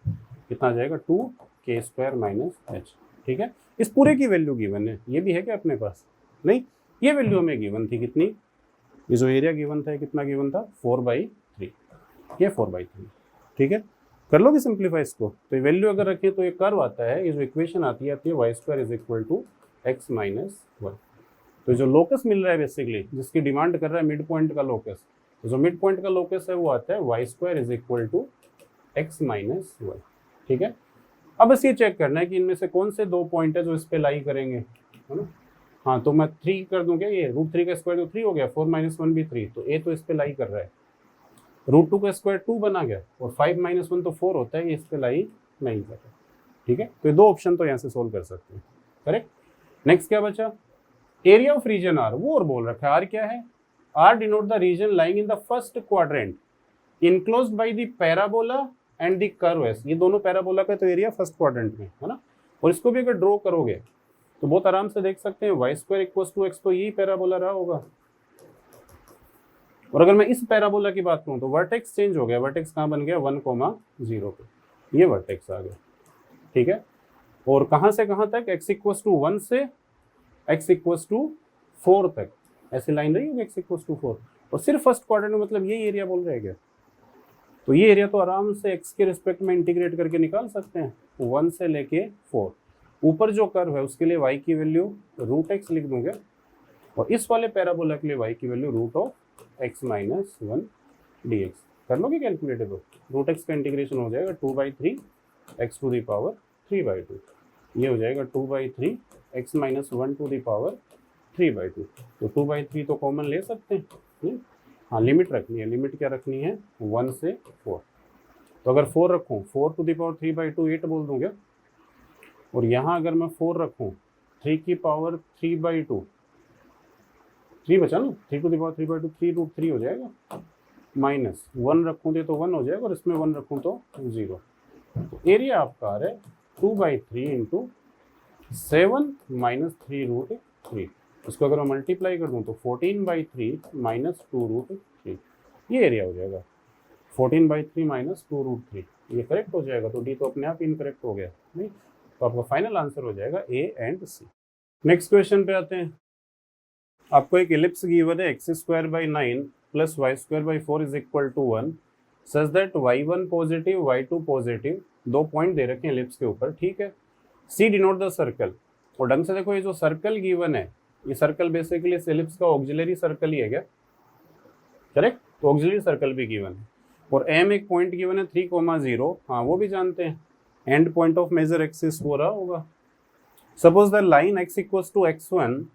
कितना आ जाएगा? 2k स्क्वायर माइनस h, ठीक है। इस पूरे की वैल्यू गिवन है, ये भी है क्या अपने पास? नहीं, ये वैल्यू हमें गिवन थी कितनी? ये जो एरिया गिवन था कितना गिवन था? 4/3, ये 4/3, ठीक है। कर लोगे सिंप्लीफाई इसको, तो ये वैल्यू अगर रखें तो ये कर्व आता है, ये जो इक्वेशन आती है y square is equal to x minus 1। तो जो लोकस मिल रहा है बेसिकली, जिसकी डिमांड कर रहा है मिड पॉइंट का लोकस, तो जो मिड पॉइंट का लोकस है वो आता है y square is equal to x minus 1, ठीक है। अब बस ये चेक करना है कि इनमें से कौन से 2 पॉइंट है जो इस पे लाई करेंगे, है ना। हाँ, तो मैं 3 कर दूं क्या? ये √3 का स्क्वायर तो 3 हो गया, 4 माइनस 1 भी 3, तो ए तो इस पे लाई कर रहा है। √2 का स्क्वायर 2 बना गया, और 5 माइनस 1 तो 4 होता है, ये इस पे लाई नहीं कर रहा, ठीक है। तो ये 2 ऑप्शन तो यहाँ से सोल्व कर सकते हैं, करेक्ट। नेक्स्ट क्या बचा? एरिया ऑफ रीजन आर, वो और बोल रखा है। आर क्या है? R denote the region lying in the first quadrant enclosed by the parabola and the curve S, ये दोनों पैराबोला का तो एरिया फर्स्ट क्वाड्रेंट में है ना। और इसको भी अगर ड्रॉ करोगे तो बहुत आराम से देख सकते हैं, y square equal to x, तो यही पैराबोला रहा होगा। और अगर मैं इस पैराबोला की बात करूं तो वर्टेक्स चेंज हो गया, वर्टेक्स कहाँ बन गया? 1,0 पे, ये वर्टेक्स आ गया, ठीक है। और कहाँ से कहाँ तक? x इक्वल टू 1 से x इक्वल टू 4 तक, ऐसी लाइन रही होगी x इक्वल टू 4, और सिर्फ फर्स्ट क्वाड्रेंट में, मतलब ये एरिया बोल रहे हैं क्या? तो ये एरिया तो आराम से x के रिस्पेक्ट में इंटीग्रेट करके निकाल सकते हैं, 1 से लेके 4। ऊपर जो कर्व है उसके लिए y की वैल्यू √x लिख दूंगा, और इस वाले पैराबोला के लिए y की वैल्यू √x माइनस 1 dx कर लोगे कैलकुलेटर को। √x का इंटीग्रेशन हो जाएगा 2/3 x टू द पावर 3/2, ये हो जाएगा 2/3 x minus 1 to the power 3/2। तो 2/3 तो कॉमन ले सकते हैं, हाँ लिमिट रखनी है। लिमिट क्या रखनी है? 1 से 4। तो अगर 4 रखूँ, 4 टू द पावर 3/2 8 बोल दूँ क्या? और यहाँ अगर मैं 4 रखूँ 3 की पावर 3/2, 3 बचा ना, 3 टू द पावर 3/2 3√3 हो जाएगा, माइनस 1 रखूँ तो 1 हो जाएगा, और इसमें 1 रखूँ तो 0। तो एरिया आपका आ रहा है 2/3 इंटू 7 माइनस 3√3। इसको अगर मैं मल्टीप्लाई कर दूँ तो 14/3 माइनस 2√3, ये एरिया हो जाएगा। 14/3 माइनस 2√3, ये करेक्ट हो जाएगा। तो डी तो अपने आप इनकरेक्ट हो गया नहीं, तो आपका फाइनल आंसर हो जाएगा A and C. Next question पे आते हैं। आपको एक एलिप्स गिवन है x²/9 + y²/4 is equal to 1 such that y1 positive y2 positive, 2 point दे रखे हैं एलिप्स के ऊपर, ठीक है। सी डिनोट द सर्कल, और ढंग से देखो ये जो सर्कल गिवन है, ये सर्कल बेसिकली इस एलिप्स का ऑक्सिलरी सर्कल ही है क्या, करेक्ट। तो ऑक्सिलरी सर्कल भी गिवन है, और एम एक पॉइंट गिवन है 3,0, हाँ वो भी जानते हैं, end point of major axis हो रहा होगा। Suppose the line x = x1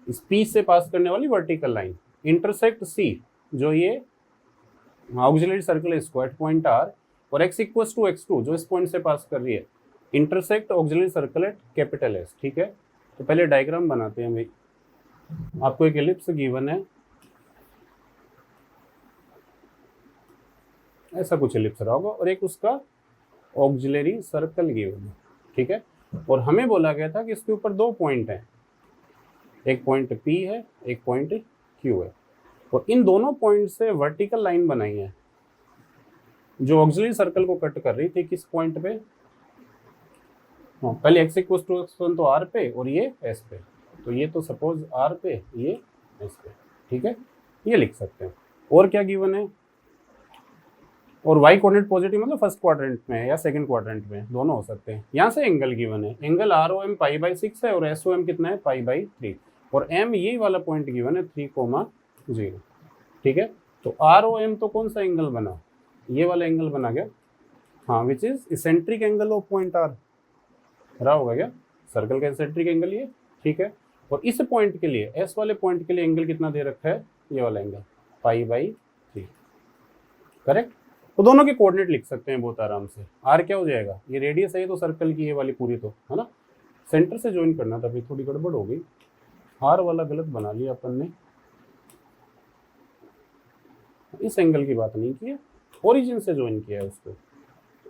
इस P से पास करने वाली वर्टिकल लाइन इंटरसेक्ट C, जो ये ऑक्सिलरी सर्कल है इसको एट पॉइंट R, और x = x2 जो इस पॉइंट से पास कर रही है intersect auxiliary circle eight capital S, ठीक है। तो पहले डायग्राम बनाते हैं भाई। आपको एक एलिप्स गिवन है, ऐसा कुछ एलिप्स रहा होगा, और एक उसका ऑक्सिलरी सर्कल गिवन है, ठीक है। और हमें बोला गया था कि इसके ऊपर 2 पॉइंट हैं, एक पॉइंट P है, एक पॉइंट Q है, और इन दोनों पॉइंट से वर्टिकल लाइन बनाई है जो ऑक्सिलरी सर्कल को कट कर रही थी किस पॉइंट पे, हाँ पहले x = x1 तो R पे और ये S पे, तो ये तो सपोज R पे, ये S पे, ठीक है, ये लिख सकते हैं। और क्या गिवन है, और y कोऑर्डिनेट पॉजिटिव मतलब फर्स्ट क्वाड्रेंट में या सेकंड क्वाड्रेंट में, दोनों हो सकते हैं। यहाँ से एंगल गिवन है, एंगल ROM π/6 है और SOM कितना है π/3, और M ये वाला पॉइंट गिवन है 3,0, ठीक है। तो ROM तो कौन सा एंगल बना, ये वाला एंगल बना गया, हाँ, which is eccentric angle of point R रहा होगा क्या, सर्कल का इसेंट्रिक एंगल ये, ठीक है। और इस पॉइंट के लिए, S वाले पॉइंट के लिए एंगल कितना दे रखा है, ये वाला एंगल π/3, करेक्ट। तो दोनों के कोऑर्डिनेट लिख सकते हैं बहुत आराम से। R क्या हो जाएगा, ये रेडियस है तो सर्कल की ये वाली पूरी, तो है ना, सेंटर से ज्वाइन करना था, अभी थोड़ी गड़बड़ हो गई, R वाला गलत बना लिया अपन ने, इस एंगल की बात नहीं की है, ओरिजिन से ज्वाइन किया है उसको,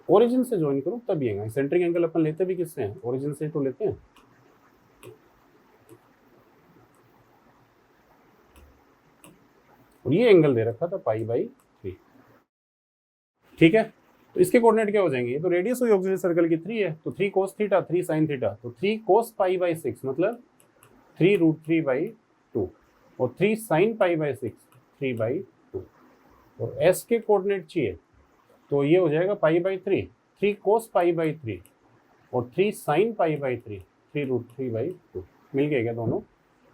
ओरिजिन से ज्वाइन करो तब ये सेंट्रिक एंगल अपन लेते भी किससे हैं, ओरिजिन से तो लेते हैं। और ये एंगल दे रखा था π/3, ठीक है। तो इसके कोऑर्डिनेट क्या हो जाएंगे, ये तो रेडियस हुई ऑक्सिलरी सर्कल की 3 है, तो 3 cos थीटा 3 sin थीटा, तो 3 cos π/6 मतलब 3√3/2, और 3 sin π/6 3/2, और S के कोऑर्डिनेट चाहिए तो ये हो जाएगा π/3, 3 cos π/3 और 3 sin π/3 3√3/2, मिल गया क्या दोनों।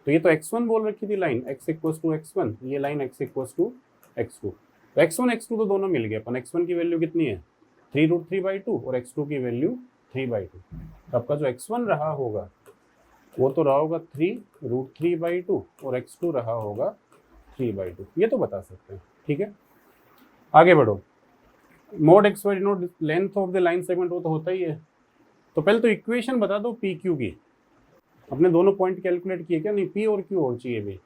तो ये तो x1 बोल रखी थी लाइन, x = x1, ये लाइन x = x2, तो x1 x2 तो दोनों मिल गए अपन। x1 की वैल्यू कितनी है 3√3/2 और x2 की वैल्यू 3/2, तो आपका जो x1 रहा होगा वो तो रहा होगा 3√3/2 और x2 रहा होगा 3/2, ये तो बता सकते हैं, ठीक है। आगे बढ़ो, mode x y denote length of the line segment, वो तो होता ही है। तो पहले तो इक्वेशन बता दो पी क्यू की, अपने दोनों पॉइंट कैलकुलेट किए क्या, नहीं पी और क्यू और चाहिए भी,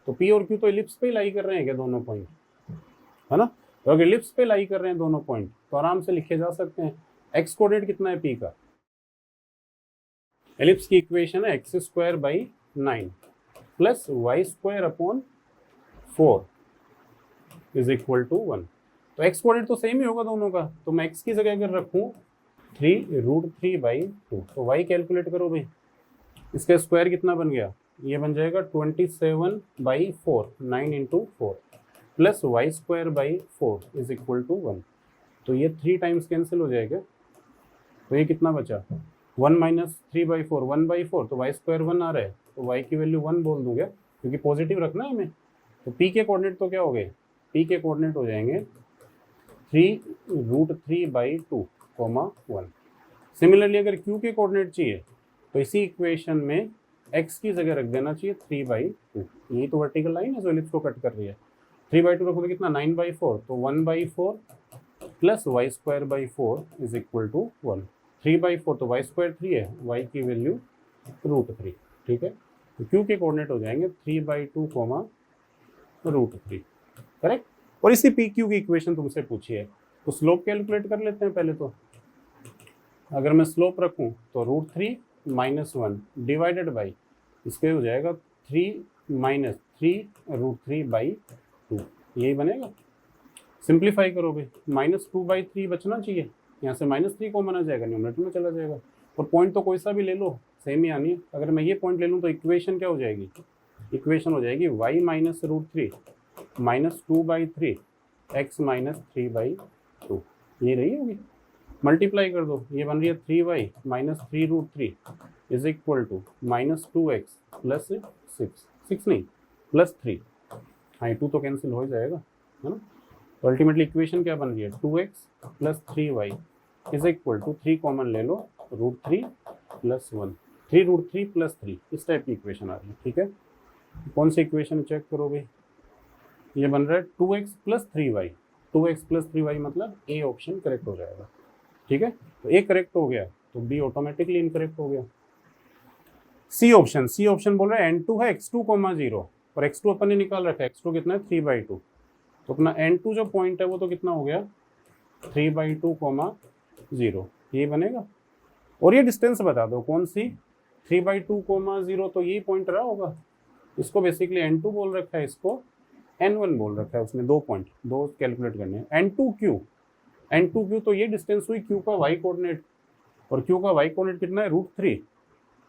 तो पी और क्यू तो एलिप्स पे ही लाई कर रहे हैं क्या दोनों पॉइंट, है ना। तो अगर एलिप्स पे लाई कर रहे हैं दोनों पॉइंट तो आराम से लिखे जा सकते हैं। एक्स कोऑर्डिनेट कितना है पी का, एलिप्स की इक्वेशन है x²/9 + y²/4 is equal to 1। तो एक्स कोऑर्डिनेट तो सेम ही होगा दोनों का, तो मैं x की जगह अगर रखूं 3√3/2, तो y कैलकुलेट करो भाई, इसका स्क्वायर कितना बन गया, ये बन जाएगा 27/4, 9 × 4 plus y²/4 is equal to 1। तो ये 3 टाइम्स कैंसिल हो जाएगा, तो ये कितना बचा 1 - 3/4 1/4, तो y² 1 आ रहा है, तो y की वैल्यू 1 बोल दूंगा क्योंकि पॉजिटिव रखना है हमें। तो p के कोऑर्डिनेट तो क्या हो गए, p के कोऑर्डिनेट हो जाएंगे 3√3/2, 1। सिमिलरली अगर q के कोऑर्डिनेट चाहिए तो इसी इक्वेशन में x की जगह रख देना चाहिए 3/2, यही तो वर्टिकल लाइन है जो एलिप्स को कट कर रही है। 3/2 रखोगे कितना 9/4, तो 1/4 plus y²/4 is equal to 1। 3/4 तो y² 3 है, y की वैल्यू √3, ठीक है। तो q के कोऑर्डिनेट हो जाएंगे 3/2, √3, करेक्ट। और इसी पी क्यू की इक्वेशन तुमसे पूछी है, तो स्लोप कैलकुलेट कर लेते हैं पहले। तो अगर मैं स्लोप रखूं तो √3 - 1 डिवाइडेड बाई इसके हो जाएगा 3 - 3√3/2, यही बनेगा। सिंप्लीफाई करो भाई, -2/3 बचना चाहिए, यहाँ से -3 कॉमन आ जाएगा, न्यूमरेटर में चला जाएगा। और पॉइंट तो कोई सा भी ले लो, सेम ही आनी है। अगर मैं ये पॉइंट ले लूँ तो इक्वेशन क्या हो जाएगी, इक्वेशन हो जाएगी y - √3 -2/3 x - 3/2, ये रही होगी। मल्टीप्लाई कर दो, ये बन रही है 3y - 3√3 is equal to -2x plus 6 नहीं +3, हाँ ये 2 तो कैंसिल हो जाएगा, है ना। तो अल्टीमेटली इक्वेशन क्या बन रही है, 2x plus 3y is equal to 3 common ले लो, √3 प्लस 1, 3√3 प्लस 3, इस टाइप की इक्वेशन आ रही है। ठीक है, कौन सी इक्वेशन चेक करो भाई, ये बन रहा है 2x plus 3y, 2x plus 3y मतलब ए ऑप्शन करेक्ट हो जाएगा। ठीक है, तो ए करेक्ट हो गया तो बी ऑटोमेटिकली इनकरेक्ट हो गया। सी ऑप्शन बोल रहा है n2 है x2, 0 और x2 अपन ने निकाल रखा है, x2 कितना है 3/2, तो अपना n2 जो पॉइंट है वो तो कितना हो गया 3/2, 0, ये बनेगा। और ये डिस्टेंस बता दो कौन सी, 3/2, 0, तो यही पॉइंट रहा होगा। इसको बेसिकली n2 बोल रखा है, इसको n1 बोल रखा है, उसमें 2 पॉइंट, 2 कैलकुलेट करने हैं। n2q तो ये डिस्टेंस हुई q का y कोऑर्डिनेट, और q का y कोऑर्डिनेट कितना है √3,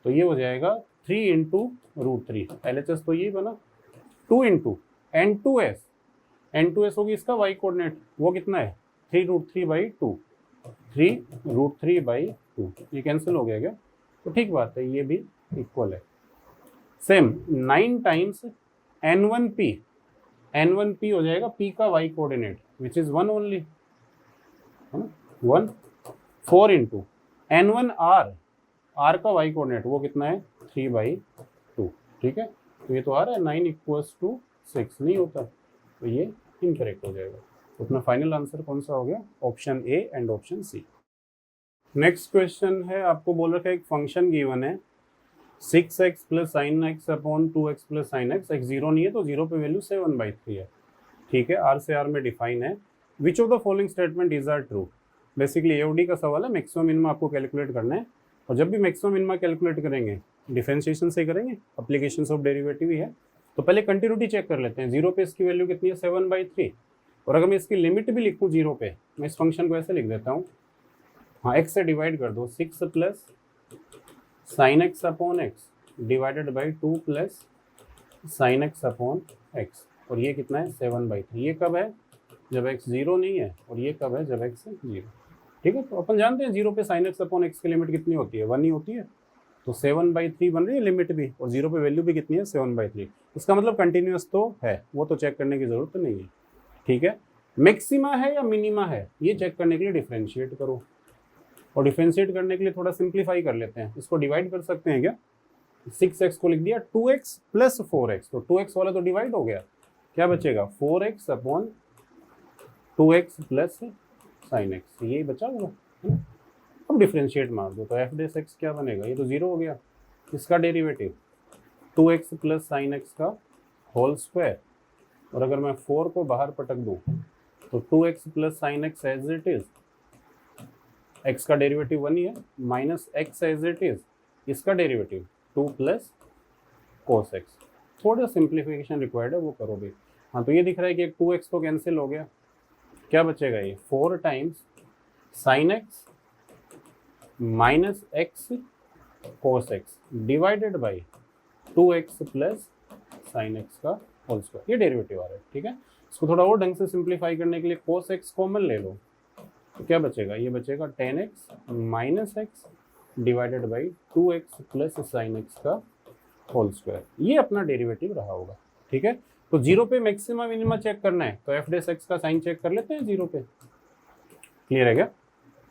तो ये हो जाएगा 3 × √3, LHS तो यही बना। 2 × n2s होगी इसका y कोऑर्डिनेट, वो कितना है 3√3/2, 3√3/2, ये कैंसिल हो गया क्या, तो ठीक बात है, ये भी इक्वल है। सेम 9 टाइम्स n1p हो जाएगा p का y coordinate which is 1 only, 1, 4 × n1r का y कोऑर्डिनेट वो कितना है 3/2। ठीक है, तो ये तो आ रहा है 9 = 6 नहीं होता, तो ये इनकरेक्ट हो जाएगा। तो अपना फाइनल आंसर कौन सा हो गया, option A and option C. Next question है, आपको बोल रखा है एक फंक्शन गिवन है 6x + sin x / 2x + sin x, x 0 नहीं है तो 0 पे वैल्यू 7/3 है। ठीक है, r से r में डिफाइन है। Which of the following statement is are true. Basically AOD का सवाल है, मैक्सिमम मिनिमम आपको कैलकुलेट करना है, और जब भी मैक्सिमम मिनिमम कैलकुलेट करेंगे डिफरेंशिएशन से करेंगे, एप्लीकेशंस ऑफ डेरिवेटिव ही है। तो पहले कंटिन्यूटी चेक कर लेते हैं, 0 पे इसकी वैल्यू कितनी है 7/3, और अगर मैं इसकी लिमिट भी लिखूँ 0 पे, मैं इस फंक्शन को ऐसे लिख देता हूँ, हाँ x से डिवाइड कर दो, 6 + sin x / x divided by 2 + sin x / x, और ये कितना है 7/3। ये कब है, जब x 0 नहीं है, और ये कब है, जब x 0। ठीक है, तो अपन जानते हैं 0 पे sin x / x की लिमिट कितनी होती है, 1 ही होती है, तो 7/3 बन रही है लिमिट भी, और 0 पे वैल्यू भी कितनी है 7/3। इसका मतलब कंटिन्यूस तो है, वो तो चेक करने की जरूरत नहीं है। ठीक है, मैक्सिमा है या मिनिमा है, ये चेक करने के लिए डिफरेंशिएट करो, और डिफरेंशिएट करने के लिए थोड़ा सिंप्लीफाई कर लेते हैं। इसको डिवाइड कर सकते हैं क्या, 6x को लिख दिया 2x + 4x, तो 2x वाला तो डिवाइड हो गया, क्या बचेगा 4x / 2x + sin x, यही बचा होगा। अब डिफरेंशिएट मार दो तो f' क्या बनेगा, ये तो 0 हो गया, इसका डेरिवेटिव 2x + sin x का होल स्क्वायर, और अगर मैं 4 को बाहर पटक दूँ तो 2x + sin x as it is, x का डेरिवेटिव 1 ही है, minus x as it is, इसका डेरिवेटिव 2 + cos x। थोड़ा सिंप्लीफिकेशन रिक्वायर्ड है, वो करो भी। हाँ, तो ये दिख रहा है कि एक 2x तो कैंसिल हो गया, क्या बचेगा, ये 4 times sin x - x cos x divided by 2x + sin x का होल स्क्वायर, ये डेरिवेटिव आ रहा है। ठीक है, इसको थोड़ा और ढंग से सिंप्लीफाई करने के लिए cos x कॉमन ले लो, तो क्या बचेगा, ये बचेगा 10x - x divided by 2x + sin x का होल स्क्वायर, ये अपना डेरिवेटिव रहा होगा। ठीक है, तो 0 पे मैक्सिमा मिनिमा चेक करना है, तो f' का साइन चेक कर लेते हैं 0 पे। क्लियर है क्या,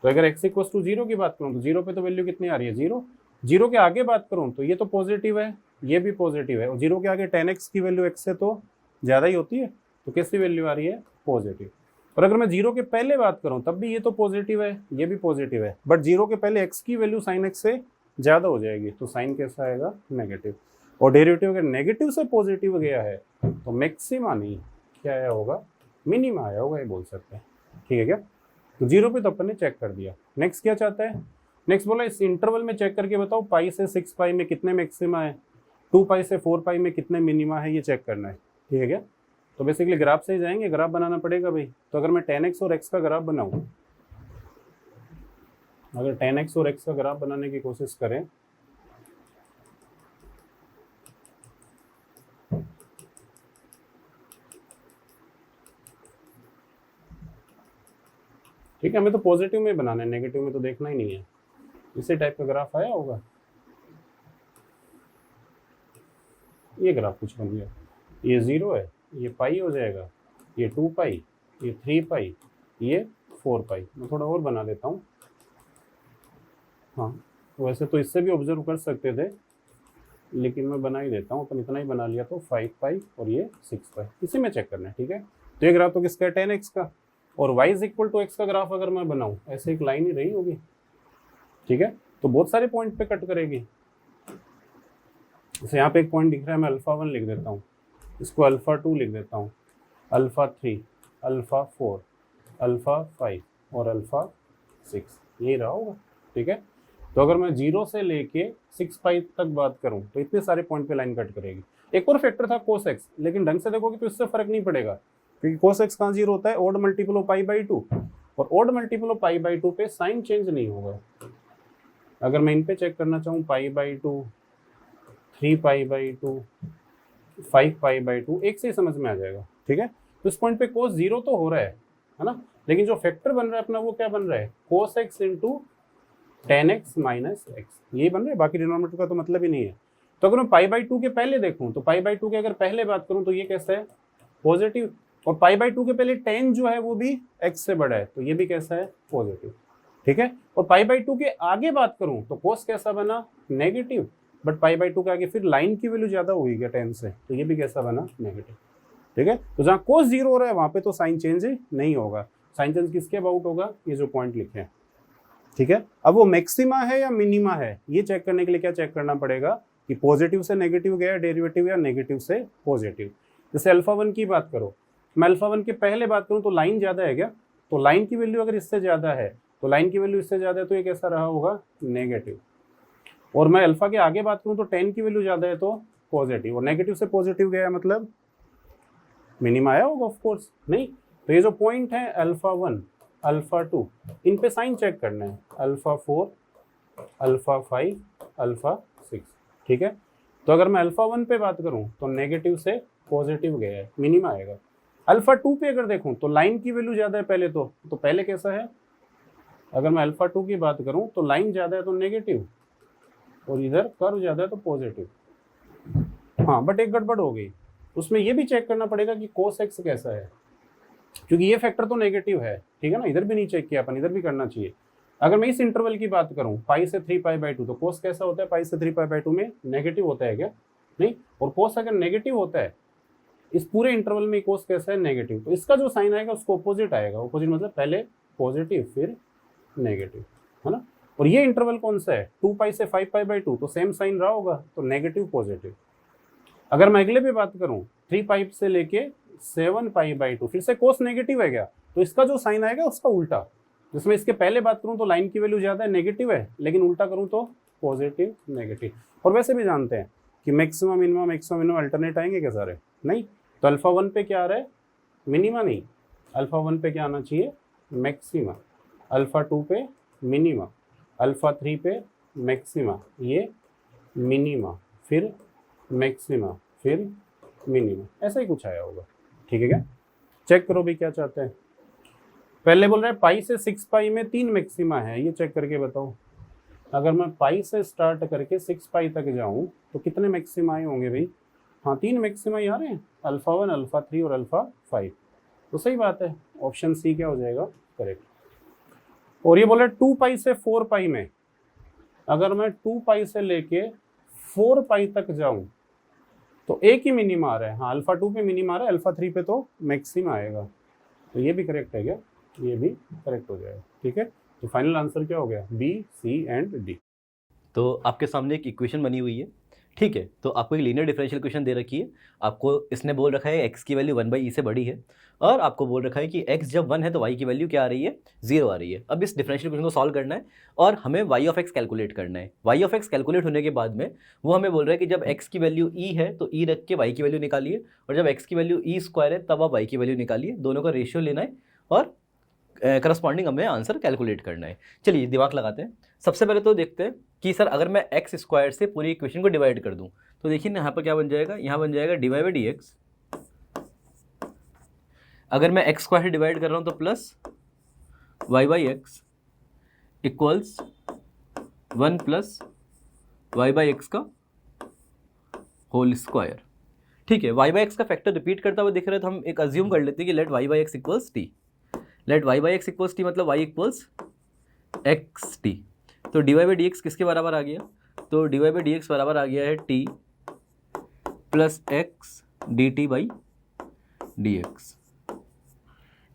तो अगर x = 0 की बात करूँ तो 0 पे तो वैल्यू कितनी आ रही है 0, 0 के आगे बात करूँ तो ये तो पॉजिटिव है, ये भी पॉजिटिव है, और 0 के आगे 10x की वैल्यू x से तो ज़्यादा ही होती है, तो कैसी वैल्यू आ रही है पॉजिटिव। और अगर मैं 0 के पहले बात करूँ तब भी ये तो पॉजिटिव है, ये भी पॉजिटिव है, बट 0 के पहले x की वैल्यू sin x से ज़्यादा हो जाएगी, तो साइन कैसा आएगा नेगेटिव, और डेरिवेटिव अगर नेगेटिव से पॉजिटिव गया है तो मैक्सिमा नहीं, क्या आया होगा, मिनिमा आया होगा, ये बोल सकते हैं। ठीक है क्या, तो 0 पे तो अपन ने चेक कर दिया। नेक्स्ट क्या चाहता है, नेक्स्ट बोला इस इंटरवल में चेक करके बताओ पाई से 6π में कितने मैक्सिमा है, 2π से 4π में कितने मिनिमा है, ये चेक करना है। ठीक है क्या, तो बेसिकली ग्राफ से ही जाएंगे, ग्राफ बनाना पड़ेगा भाई। तो अगर मैं 10x और x का ग्राफ बनाऊं, अगर 10x और x का ग्राफ बनाने की कोशिश करें, ठीक है, हमें तो पॉजिटिव में बनाना है, नेगेटिव में तो देखना ही नहीं है। इसी टाइप का ग्राफ आया होगा, ये ग्राफ कुछ बन गया, ये 0 है, ये पाई हो जाएगा, ये 2 पाई, ये 3 पाई, ये 4 पाई। मैं थोड़ा और बना देता हूँ। हाँ, वैसे तो इससे भी ऑब्जर्व कर सकते थे, लेकिन मैं बना ही देता हूँ, अपन इतना ही बना लिया। तो 5 पाई और ये 6 पाई, इसी में चेक करना है, ठीक है। तो ये ग्राफ तो किसका है, 10x का। और y is equal to x का ग्राफ अगर मैं बनाऊँ, ऐसे एक लाइन ही रही होगी, ठीक है। तो बहुत सारे पॉइंट पे कट करेगी। जैसे यहाँ पे एक पॉइंट दिख रहा है, मैं α1 लिख देता हूँ, इसको α2 लिख देता हूँ, α3, α4, α5 और α6, यही रहा होगा, ठीक है। तो अगर मैं 0 से लेके 6 पाई तक बात करूं तो इतने सारे पॉइंट पे लाइन कट करेगी। एक और फैक्टर था cos x, लेकिन ढंग से देखोगे तो इससे फर्क नहीं पड़ेगा, क्योंकि cos x कहाँ 0 होता है, odd multiple of pi by 2, और odd multiple of pi by 2 पे साइन चेंज नहीं होगा। अगर मैं इन पे चेक करना चाहूँ, पाई by 2, 3 pi by 2, 5 pi by 2, एक से ही समझ में आ जाएगा, ठीक है। तो इस पॉइंट पे cos 0 तो हो रहा है ना, लेकिन जो फैक्टर बन रहा है अपना वो क्या बन रहा है, cos x into 10x minus x, यही बन रहा है, बाकी डिनोमिनेटर का तो मतलब ही नहीं है। तो अगर मैं पाई बाई 2 के पहले देखूं, तो पाई बाई 2 के अगर पहले बात करूं तो ये कैसा है, पॉजिटिव। और पाई बाई 2 के पहले 10 जो है वो भी x से बड़ा है, तो ये भी कैसा है, पॉजिटिव, ठीक है। और पाई बाई 2 के आगे बात करूं तो cos कैसा बना, नेगेटिव। बट पाई बाई 2 के आगे फिर लाइन की वैल्यू ज्यादा हुई क्या 10 से, तो ये भी कैसा बना, नेगेटिव, ठीक है। तो जहाँ cos 0 हो रहा है वहां पे तो साइन चेंज नहीं होगा। साइन चेंज किसके अबाउट होगा, ये जो पॉइंट लिखे हैं, ठीक है। अब वो मैक्सिमा है या मिनिमा है, ये चेक करने के लिए क्या चेक करना पड़ेगा कि पॉजिटिव से नेगेटिव गया डेरिवेटिव या नेगेटिव से पॉजिटिव। जैसे α1 की बात करो, मैं α1 के पहले बात करूं तो लाइन ज्यादा है क्या, तो लाइन की वैल्यू अगर इससे ज्यादा है, तो लाइन की वैल्यू इससे ज्यादा है तो ये कैसा रहा होगा, नेगेटिव। और मैं अल्फा के आगे बात करूं तो 10 की वैल्यू ज्यादा है तो पॉजिटिव, और नेगेटिव से पॉजिटिव गया मतलब मिनिमा आया होगा, ऑफकोर्स नहीं। तो ये जो पॉइंट है α1, α2, इन पे साइन चेक करना है, α4, α5, α6, ठीक है। तो अगर मैं α1 पे बात करूं तो नेगेटिव से पॉजिटिव गया है, मिनिमा आएगा। α2 पे अगर देखूं तो लाइन की वैल्यू ज्यादा है पहले, तो पहले कैसा है, अगर मैं α2 की बात करूं तो लाइन ज्यादा है तो नेगेटिव, और इधर कर्व ज्यादा है तो पॉजिटिव। हाँ, बट एक गड़बड़ हो गई, उसमें ये भी चेक करना पड़ेगा कि cos x कैसा है, क्योंकि ये फैक्टर तो नेगेटिव है, ठीक है ना। इधर भी नहीं चेक किया अपन, इधर भी करना चाहिए। अगर मैं इस इंटरवल की बात करूं, पाई से 3 पाई बाई 2, तो cos कैसा होता है, पाई से 3 पाई बाई 2 में नेगेटिव होता है क्या, नहीं। और cos अगर नेगेटिव होता है इस पूरे इंटरवल में, cos कैसा है, नेगेटिव, तो इसका जो साइन आएगा उसको ऑपोजिट आएगा। ऑपोजिट मतलब पहले पॉजिटिव फिर नेगेटिव, है ना। और ये इंटरवल कौन सा है, 2 पाई से 5 पाई बाई 2, तो सेम साइन रहा होगा, तो नेगेटिव पॉजिटिव। अगर मैं अगले पे बात करूं, 3 पाई से लेके 7 पाई बाई 2, फिर से cos नेगेटिव है क्या, तो इसका जो साइन आएगा उसका उल्टा। जिसमें इसके पहले बात करूं तो लाइन की वैल्यू ज्यादा है, नेगेटिव है, लेकिन उल्टा करूं तो पॉजिटिव नेगेटिव। और वैसे भी जानते हैं कि मैक्सिमम मिनिमम अल्टरनेट आएंगे क्या सारे, नहीं। तो α1 पे क्या आ रहा है, मिनिमा नहीं, α1 पे क्या आना चाहिए, मैक्सिमा, α2 पे मिनिमा, α3 पे मैक्सिमा, ये मिनिमा, फिर मैक्सिमा, फिर मिनिमा, ऐसा ही कुछ आया होगा, ठीक है क्या। चेक करो भी क्या चाहते हैं। पहले बोल रहे हैं पाई से 6 पाई में 3 मैक्सिमा है, ये चेक करके बताओ। अगर मैं पाई से स्टार्ट करके 6 पाई तक जाऊं तो कितने मैक्सिमा आए होंगे भाई, हाँ 3 मैक्सिमा ही आ रहे हैं, α1, α3 और α5। तो सही बात है, ऑप्शन सी क्या हो जाएगा, करेक्ट। और ये बोल रहे 2 पाई से 4 पाई में, अगर मैं 2 पाई से लेके 4 पाई तक जाऊं तो एक ही मिनिमा आ रहा है, हाँ α2 पे मिनिमा आ रहा है, α3 पे तो मैक्सिमा आएगा। तो ये भी करेक्ट है क्या, ये भी करेक्ट हो जाएगा, ठीक है। तो फाइनल आंसर क्या हो गया, बी, सी एंड डी। तो आपके सामने एक इक्वेशन बनी हुई है ठीक है, तो आपको एक लीनियर डिफरेंशियल इक्वेशन दे रखी है, आपको इसने बोल रखा है x की वैल्यू 1/e से बड़ी है, और आपको बोल रखा है कि x जब 1 है तो y की वैल्यू क्या आ रही है, 0 आ रही है। अब इस डिफरेंशियल इक्वेशन को सॉल्व करना है और हमें y ऑफ x कैलकुलेट करना है। y ऑफ x कैलकुलेट होने के बाद में वो हमें बोल रहा है कि जब x की वैल्यू e है तो e रख के y की वैल्यू निकालिए, और जब x की वैल्यू e स्क्वायर है तब आप y की वैल्यू निकालिए। दोनों का रेशियो लेना है और करस्पॉन्डिंग हमें आंसर कैलकुलेट करना है। चलिए दिमाग लगाते हैं। सबसे पहले तो देखते हैं कि सर अगर मैं एक्स स्क्वायर से पूरी इक्वेशन को डिवाइड कर दूं तो देखिए ना यहाँ पर क्या बन जाएगा, यहाँ बन जाएगा dy बाई डी एक्स। अगर मैं एक्स स्क्वायर से डिवाइड कर रहा हूँ तो plus y by x equals 1 plus y by x का होल स्क्वायर। ठीक है, y बाई एक्स का फैक्टर रिपीट करता हुआ दिख रहा है तो हम एक अज्यूम कर लेते हैं कि let y by x equals t. Let y by x equals t मतलब y इक्वल्स एक्स टी। तो dy बाई डी एक्स किसके बराबर आ गया, तो dy बाई डी एक्स बराबर आ गया है t plus x D T by d x.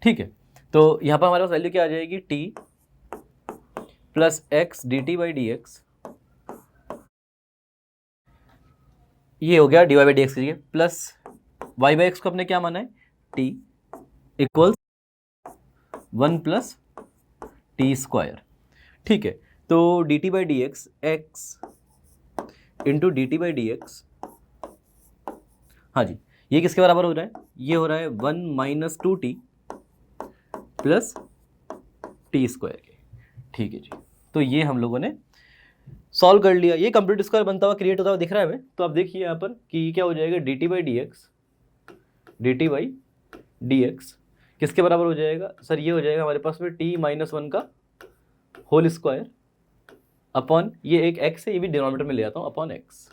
ठीक है, तो यहाँ पर हमारे पास वैल्यू क्या आ जाएगी, t plus x D T by d x, ये हो गया dy बाई डी एक्स की जगह, प्लस y बाई एक्स को अपने क्या माना है, t equals 1 plus T square. ठीक है, तो D T by d x x into D T by d x, हाँ जी, ये किसके बराबर हो रहा है, ये हो रहा है 1 minus 2t plus T square के। ठीक है जी, तो ये हम लोगों ने सॉल्व कर लिया। ये कंप्लीट स्क्वायर बनता हुआ क्रिएट होता हुआ दिख रहा है हमें। तो आप देखिए यहाँ पर कि क्या हो जाएगा, D T by d x, D T by d x किसके बराबर हो जाएगा सर, ये हो जाएगा हमारे पास में t माइनस 1 का होल स्क्वायर अपॉन ये एक x है, ये भी डिनोमिनेटर में ले आता हूँ, अपॉन x।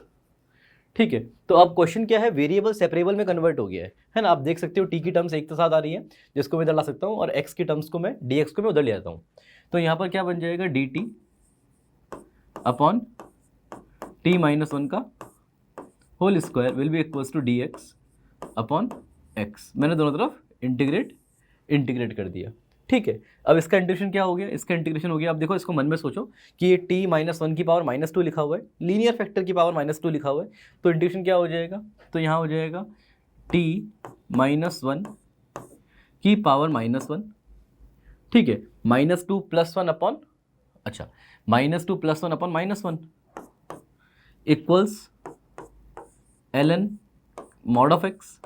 ठीक है, तो अब क्वेश्चन क्या है, वेरिएबल सेपरेबल में कन्वर्ट हो गया है ना। आप देख सकते हो t की टर्म्स एक के साथ आ रही है जिसको मैं इधर ला सकता हूँ, और x की टर्म्स को मैं dx को मैं उधर ले आता हूँ। तो यहाँ पर क्या बन जाएगा, dt अपॉन t माइनस 1 का whole square will be equals to dx upon x। मैंने दोनों तरफ इंटीग्रेट कर दिया। ठीक है, अब इसका इंटीग्रेशन क्या हो गया, इसका इंटीग्रेशन हो गया, आप देखो इसको मन में सोचो कि ये t माइनस 1 की पावर माइनस 2 लिखा हुआ है, लीनियर फैक्टर की पावर माइनस 2 लिखा हुआ है, तो इंटीग्रेशन क्या हो जाएगा, तो यहाँ हो जाएगा t माइनस 1 की पावर माइनस 1। ठीक है, माइनस 2 प्लस 1 अपॉन, अच्छा minus 2 plus 1 upon minus 1 equals ln mod of x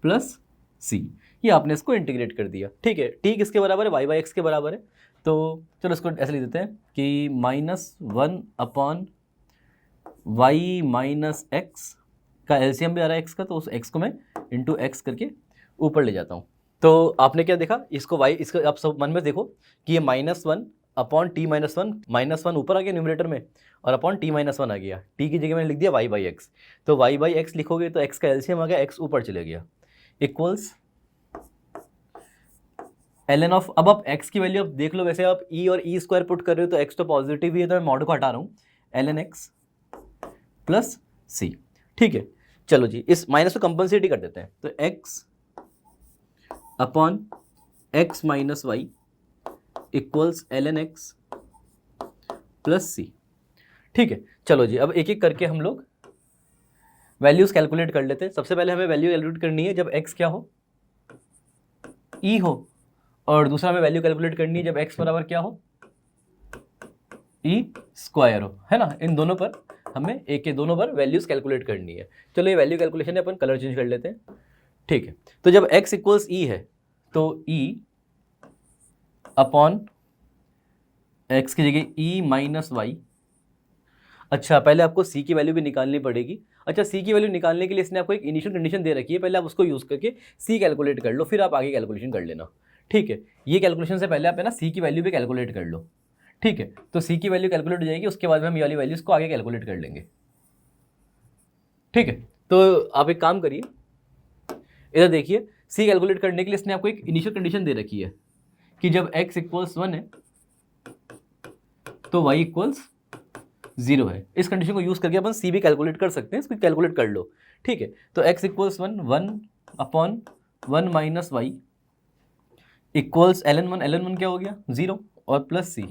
plus c। ये आपने इसको इंटीग्रेट कर दिया। ठीक है, t किसके बराबर है, y बाई एक्स के बराबर है। तो चलो इसको ऐसे लिख देते हैं कि -1 अपॉन y माइनस एक्स का एलसीएम भी आ रहा है x का, तो उस x को मैं इंटू एक्स करके ऊपर ले जाता हूँ। तो आपने क्या देखा, इसको y, इसको आप सब मन में देखो कि ये -1 अपॉन t माइनस 1, माइनस 1 ऊपर आ गया न्यूमरेटर में और अपॉन t माइनस 1 आ गया। t की जगह मैंने लिख दिया y बाई एक्स, तो y बाई एक्स लिखोगे तो x का एलसीएम आ गया, x ऊपर चले गया, इक्वल्स ln ऑफ, अब आप x की वैल्यू आप देख लो, वैसे आप e और e स्क्वायर पुट कर रहे हो तो x तो पॉजिटिव ही है, तो मैं मॉड को हटा रहा हूँ, ln x प्लस c। ठीक है, चलो जी इस माइनस को कंपनसेट ही कर देते हैं, तो x upon x minus y equals ln x plus c। ठीक है, चलो जी अब एक एक करके हम लोग वैल्यूज कैलकुलेट कर लेते हैं। सबसे पहले हमें वैल्यू कैलकुलेट करनी है जब x क्या हो, e हो, और दूसरा हमें वैल्यू कैलकुलेट करनी है जब x बराबर क्या हो, e स्क्वायर हो, है ना। इन दोनों पर हमें एक के दोनों पर वैल्यूज कैलकुलेट करनी है। चलो ये वैल्यू कैलकुलेशन है, अपन कलर चेंज कर लेते हैं। ठीक है, तो जब x इक्वल्स e है तो e अपॉन x की जगह e माइनस वाई। अच्छा पहले आपको c की वैल्यू भी निकालनी पड़ेगी। अच्छा c की वैल्यू निकालने के लिए इसने आपको एक इनिशियल कंडीशन दे रखी है, पहले आप उसको यूज़ करके c कैलकुलेट कर लो, फिर आप आगे कैलकुलेशन कर लेना। ठीक है, ये कैलकुलेशन से पहले आप है ना c की वैल्यू भी कैलकुलेट कर लो। ठीक है, तो c की वैल्यू कैलकुलेट हो जाएगी, उसके बाद में हम ये वाली वैल्यूज़ को आगे कैलकुलेट कर लेंगे। ठीक है, तो आप एक काम करिए, इधर देखिए, c कैलकुलेट करने के लिए इसने आपको एक इनिशियल कंडीशन दे रखी है कि जब x इक्वल्स 1 है तो y इक्वल्स 0 है। इस कंडीशन को यूज़ करके अपन c भी कैलकुलेट कर सकते हैं, इसको कैलकुलेट कर लो। ठीक है, तो x equals 1 upon 1 minus y equals ln 1 क्या हो गया 0 और प्लस c।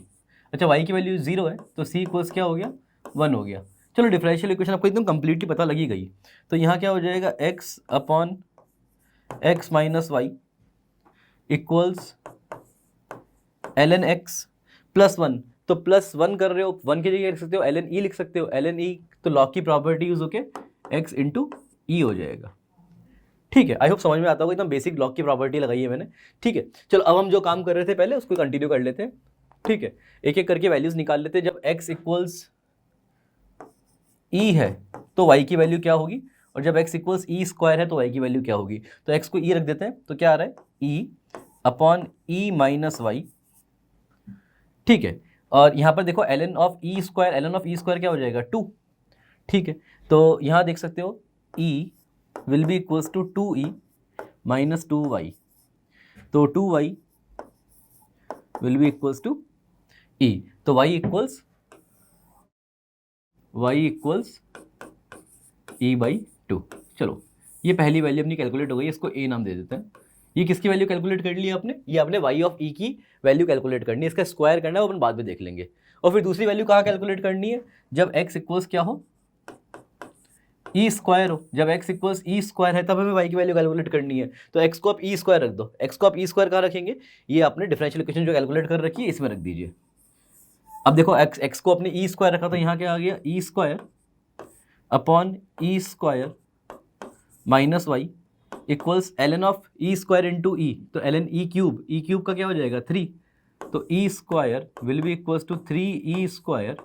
अच्छा y की वैल्यू 0 है तो c इक्वल्स क्या हो गया 1 हो गया। चलो डिफरेंशियल इक्वेशन आपको एकदम कंप्लीटली पता लगी गई। तो यहाँ क्या हो जाएगा, x upon x minus y equals ln x plus 1। तो प्लस 1 कर रहे हो, 1 की जगह लिख सकते हो ln e लिख सकते हो, ln e तो लॉग की प्रॉपर्टी यूज होके x इंटू ई हो जाएगा। ठीक है, आई होप समझ में आता होगा, एकदम बेसिक लॉग की प्रॉपर्टी लगाई है मैंने। ठीक है, चलो अब हम जो काम कर रहे थे पहले उसको कंटिन्यू कर लेते हैं। ठीक है, एक एक करके वैल्यूज निकाल लेते हैं। जब x इक्वल्स ई है तो y की वैल्यू क्या होगी, और जब x इक्वल्स ई स्क्वायर है तो y की वैल्यू क्या होगी। तो x को e रख देते हैं, तो क्या आ रहा है e upon E minus Y. ठीक है, और यहाँ पर देखो ln ऑफ ई स्क्वायर क्या हो जाएगा 2। ठीक है, तो यहाँ देख सकते हो e will be equals to 2e minus 2y। तो 2y will be equals to e, तो y इक्वल्स e बाई 2। चलो ये पहली वैल्यू अपनी कैलकुलेट हो गई, इसको a नाम दे देते हैं। ये किसकी वैल्यू कैलकुलेट कर ली आपने, ये आपने y ऑफ e की वैल्यू कैलकुलेट करनी है, इसका स्क्वायर करना है, वो अपन बाद में देख लेंगे। और फिर दूसरी वैल्यू कहाँ कैलकुलेट करनी है, जब x इक्वल्स क्या हो ई स्क्वायर हो। जब x इक्वल्स ई स्क्वायर है तब हमें y की वैल्यू कैलकुलेट करनी है। तो x को आप ई स्क्वायर रख दो, x को आप ई स्क्वायर कहाँ रखेंगे, ये आपने डिफरेंशियल इक्वेशन जो कैलकुलेट कर रखी है इसमें रख दीजिए। अब देखो x को अपने ई स्क्वायर रखा, तो यहाँ क्या आ गया e square upon e square minus y equals ln of e square into e. तो ln ई क्यूब का क्या हो जाएगा 3। तो e square will be equals to 3e square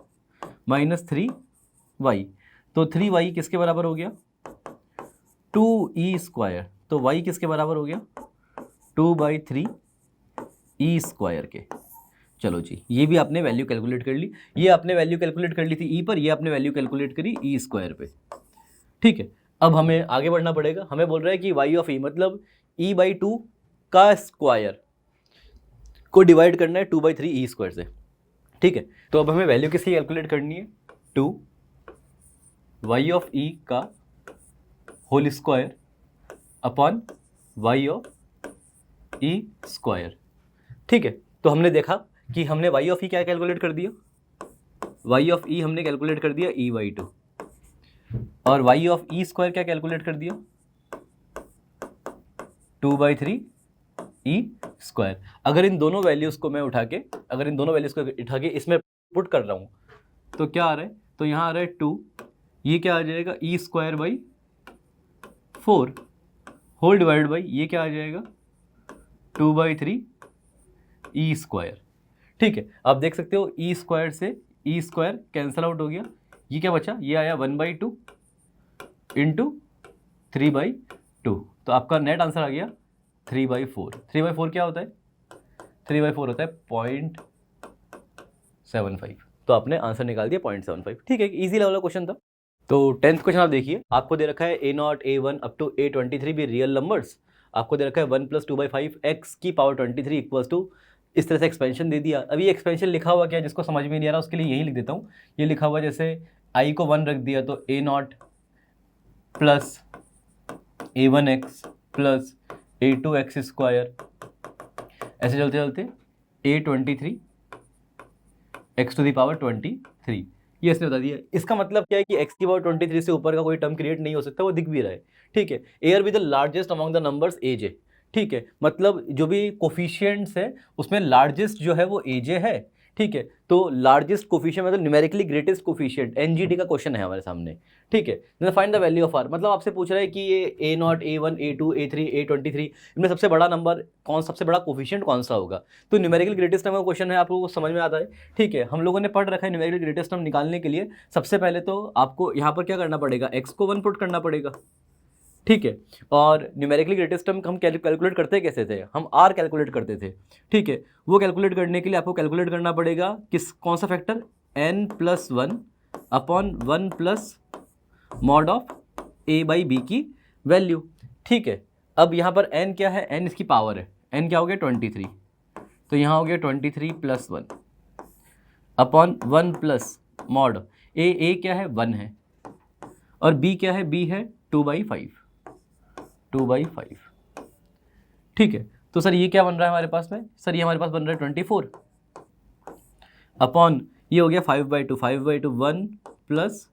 minus 3y। तो 3y किसके बराबर हो गया 2e स्क्वायर। तो y किसके बराबर हो गया 2/3 e स्क्वायर के। चलो जी, ये भी आपने वैल्यू कैलकुलेट कर ली, ये आपने वैल्यू कैलकुलेट कर ली थी e पर, ये आपने वैल्यू कैलकुलेट करी e स्क्वायर पे। ठीक है, अब हमें आगे बढ़ना पड़ेगा। हमें बोल रहा है कि y ऑफ e मतलब e/2 का स्क्वायर को डिवाइड करना है 2/3 e स्क्वायर से। ठीक है, तो अब हमें वैल्यू किसकी कैलकुलेट करनी है 2 y ऑफ e का whole square upon y of e square. ठीक है, तो हमने देखा कि हमने y ऑफ e क्या कैलकुलेट कर दिया, y ऑफ e हमने कैलकुलेट कर दिया e/2, और y ऑफ e स्क्वायर क्या कैलकुलेट कर दिया 2/3 e स्क्वायर। अगर इन दोनों वैल्यूज़ को मैं उठा के इसमें पुट कर रहा हूँ तो क्या आ रहा है, तो यहाँ आ रहा है 2, ये क्या आ जाएगा e square by 4 whole divide by ये क्या आ जाएगा 2/3 e स्क्वायर। ठीक है, आप देख सकते हो e स्क्वायर से e स्क्वायर कैंसल आउट हो गया, ये क्या बचा, ये आया 1/2 इंटू 3/2। तो आपका नेट आंसर आ गया 3/4। 3/4 क्या होता है 3/4 होता है 0.75। तो आपने आंसर निकाल दिया 0.75। ठीक है, इजी लेवल का क्वेश्चन था। तो 10th क्वेश्चन आप देखिए, आपको दे रखा है a0 a1 up to a23 भी रियल नंबर्स। आपको दे रखा है 1 + 2/5 x की पावर 23 इक्वल्स टू, इस तरह से एक्सपेंशन दे दिया। अभी एक्सपेंशन लिखा हुआ क्या, जिसको समझ में नहीं आ रहा उसके लिए यही लिख देता हूँ। ये लिखा हुआ जैसे i को 1 रख दिया तो a0 plus a1x plus a2x square, ऐसे चलते चलते a23 x to the power 23। ये इसने बता दिया। इसका मतलब क्या है कि x की पावर 23 से ऊपर का कोई टर्म क्रिएट नहीं हो सकता, वो दिख भी रहा है। ठीक है, air with the largest among the numbers as है। ठीक है, मतलब जो भी कोफिशिएंट्स है उसमें लार्जेस्ट जो है वो एज है। ठीक है, तो लार्जेस्ट कोफिशिएंट मतलब न्यूमेरिकली ग्रेटेस्ट कोफिशिएंट, एनजीटी का क्वेश्चन है हमारे सामने। ठीक है, find the value of R, मतलब आपसे पूछ रहा है कि ये a0 a1 a2 a3 a23 इनमें सबसे बड़ा नंबर कौन, सबसे बड़ा कोफिशिएंट कौन सा होगा। तो न्यूमेरिकल ग्रेटेस्ट नंबर का क्वेश्चन है, आपको वो समझ में आता है। ठीक है, हम लोगों ने पढ़ रखा है न्यूमेरिकल ग्रेटेस्ट नंबर निकालने के लिए सबसे पहले तो आपको यहाँ पर क्या करना पड़ेगा, x को 1 पुट करना पड़ेगा। ठीक है, और न्यूमेरिकली ग्रेटेस्ट टर्म हम कैलकुलेट करते कैसे थे, हम r कैलकुलेट करते थे। ठीक है, वो कैलकुलेट करने के लिए आपको कैलकुलेट करना पड़ेगा कौन सा factor n+1 upon 1 plus mod of a/b की वैल्यू। ठीक है, अब यहाँ पर n क्या है, n इसकी पावर है, n क्या हो गया 23, तो यहाँ हो गया 23 + 1 अपॉन 1 प्लस मॉड a क्या है 1 है, और b क्या है, b है 2/5। ठीक है, तो सर ये क्या बन रहा है हमारे पास में, सर ये हमारे पास बन रहा है 24 अपॉन ये हो गया 5/2 1 प्लस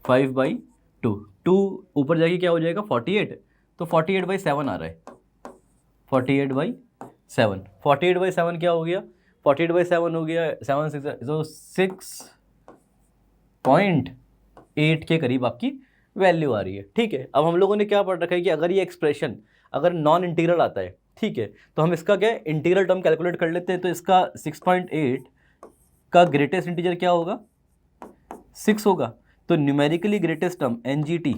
5/2, 2 ऊपर जाके क्या हो जाएगा 48, तो 48/7 आ रहा है, 48/7, 48/7 क्या हो गया, 48/7 हो गया 7 6 तो 6.8 के करीब आपकी वैल्यू आ रही है। ठीक है, अब हम लोगों ने क्या पढ़ रखा है कि अगर ये एक्सप्रेशन अगर नॉन इंटीग्रल आता है, ठीक है, तो हम इसका क्या है इंटीग्रल टर्म कैलकुलेट कर लेते हैं। तो इसका 6.8 का ग्रेटेस्ट इंटीजर क्या होगा, 6 होगा। तो numerically greatest term NGT,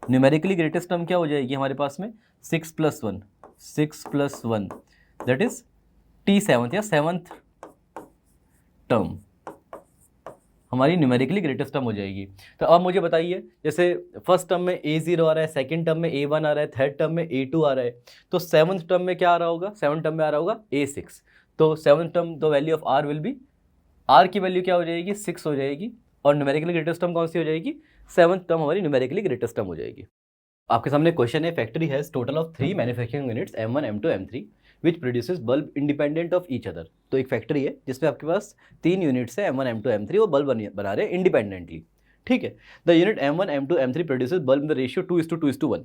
numerically greatest term क्या हो जाएगी हमारे पास में 6 + 1 दैट इज T7 या 7th टर्म हमारी न्यूमेरिकली ग्रेटेस्ट टर्म हो जाएगी। तो अब मुझे बताइए, जैसे फर्स्ट टर्म में A0 आ रहा है, सेकंड टर्म में A1 आ रहा है, थर्ड टर्म में A2 आ रहा है, तो सेवन्थ टर्म में क्या आ रहा होगा, सेवन्थ टर्म में आ रहा होगा A6। तो seventh term the value of R will be, R की वैल्यू क्या हो जाएगी 6 हो जाएगी, और न्यूमेरिकली ग्रेटेस्ट टर्म कौन सी हो जाएगी, सेवन्थ टर्म हमारी न्यूमेरिकली ग्रेटेस्ट टर्म हो जाएगी। आपके सामने क्वेश्चन है, factory has total of 3 manufacturing units M1 M2 M3 which produces bulb independent of each other. तो एक फैक्ट्री है जिसमें आपके पास 3 यूनिट्स है M1 M2 M3, वो बल्ब बना रहे हैं इंडिपेंडेंटली। ठीक है, the unit M1 M2 M3 produces bulb in the ratio 2:2:1।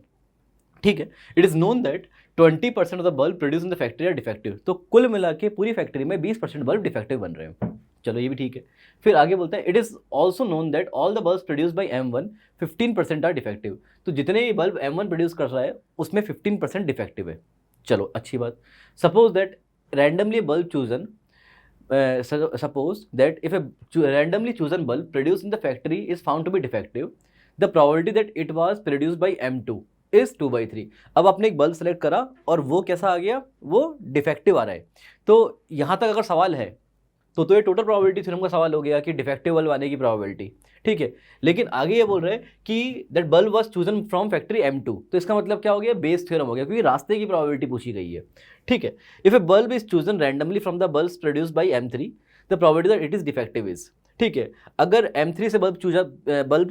ठीक है, it is known that 20% of the bulb produce in the factory are defective. तो कुल मिला के पूरी फैक्ट्री में 20% बल्ब डिफेक्टिव बन रहे हैं। चलो ये भी ठीक है। फिर आगे बोलता है, it is also known that all the bulb produce by M1 15% are defective. तो जितने भी बल्ब M1 प्रोड्यूस कर रहा है उसमें 15% डिफेक्टिव है। चलो अच्छी बात। Suppose that randomly bulb chosen, suppose that if a randomly chosen bulb produced in the factory is found to be defective, the probability that it was produced by M2 is 2/3। अब आपने एक bulb select करा और वो कैसा आ गया, वो defective आ रहा है। तो यहाँ तक अगर सवाल है तो ये टोटल प्रोबेबिलिटी थ्योरम का सवाल हो गया कि डिफेक्टिव बल्ब आने की प्रोबेबिलिटी। ठीक है, लेकिन आगे ये बोल रहे हैं कि that bulb was chosen from factory M2, तो इसका मतलब क्या हो गया, बेस थ्योरम हो गया, क्योंकि रास्ते की प्रोबेबिलिटी पूछी गई है। ठीक है, if a bulb is chosen randomly from the bulbs produced by M3 the probability that it is defective is. ठीक है, अगर M3 से बल्ब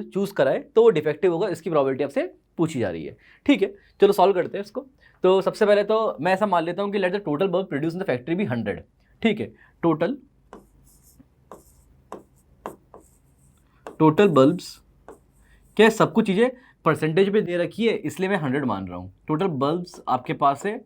चूज कराए तो वो डिफेक्टिव होगा, इसकी प्रोबेबिलिटी आपसे पूछी जा रही है। ठीक है, चलो सॉल्व करते हैं इसको। तो सबसे पहले तो मैं ऐसा मान लेता हूँ कि let the total bulb produce in the factory भी 100। ठीक है, टोटल बल्ब्स, क्या सब कुछ चीज़ें परसेंटेज पे दे रखी है इसलिए मैं 100 मान रहा हूँ। टोटल बल्ब्स आपके पास है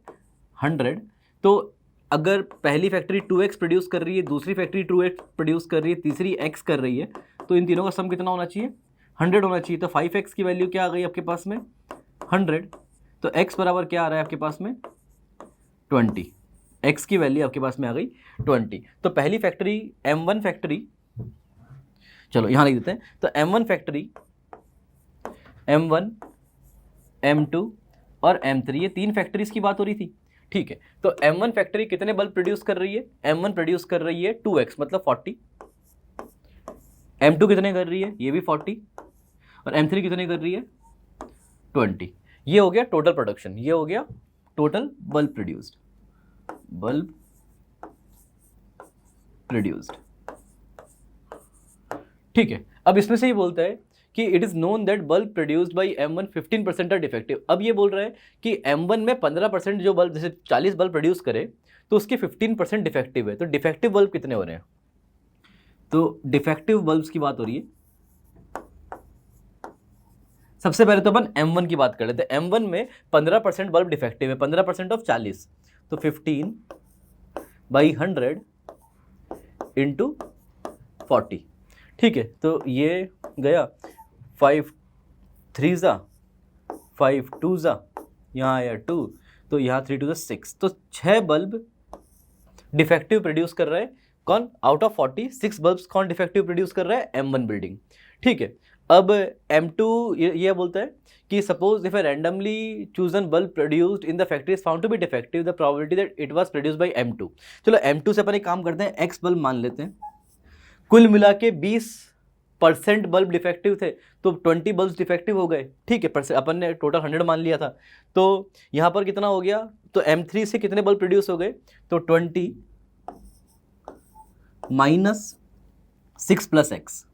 100। तो अगर पहली फैक्ट्री 2x प्रोड्यूस कर रही है, दूसरी फैक्ट्री 2x प्रोड्यूस कर रही है, तीसरी x कर रही है, तो इन तीनों का सम कितना होना चाहिए, 100 होना चाहिए। तो 5x की वैल्यू क्या आ गई आपके पास में 100, तो x बराबर क्या आ रहा है आपके पास में 20। x की वैल्यू आपके पास में आ गई 20। तो पहली फैक्ट्री M1 फैक्ट्री, चलो यहाँ लिख देते हैं। तो M1 फैक्ट्री, M1 M2 और M3, ये 3 फैक्ट्रीज की बात हो रही थी। ठीक है, तो M1 फैक्ट्री कितने बल्ब प्रोड्यूस कर रही है, M1 प्रोड्यूस कर रही है 2x मतलब 40। M2 कितने कर रही है, ये भी 40, और M3 कितने कर रही है 20। ये हो गया टोटल प्रोडक्शन, ये हो गया टोटल बल्ब प्रोड्यूस्ड। ठीक है, अब इसमें से ही बोलता है कि it is known that bulb produced by M1 15% are defective. अब ये बोल रहा है कि M1 में 15% जो बल्ब, जैसे 40 बल्ब प्रोड्यूस करे तो उसके 15% डिफेक्टिव है। तो डिफेक्टिव बल्ब कितने हो रहे हैं, तो डिफेक्टिव बल्ब्स की बात हो रही है। सबसे पहले तो अपन M1 की बात कर लेते हैं। M1 में 15% बल्ब डिफेक्टिव है, 15% ऑफ 40, तो 15/100 इंटू 40। ठीक है, तो ये गया 5 3 5 2, यहाँ आया 2, तो यहाँ 3 2 6, तो 6 बल्ब डिफेक्टिव प्रोड्यूस कर रहा है। कौन, आउट ऑफ 40 6 बल्ब्स कौन डिफेक्टिव प्रोड्यूस कर रहा है, M1 बिल्डिंग। ठीक है, अब M2 ये बोलता है कि suppose if a randomly chosen bulb produced in the factory is found to be defective, the probability that it was produced by M2। चलो M2 से अपन एक काम करते हैं, x बल्ब मान लेते हैं। कुल मिला के 20% बल्ब डिफेक्टिव थे, तो 20 बल्ब डिफेक्टिव हो गए। ठीक है, अपन ने टोटल 100 मान लिया था, तो यहाँ पर कितना हो गया, तो M3 से कितने बल्ब प्रोड्यूस हो गए, तो 20 माइनस 6 + x,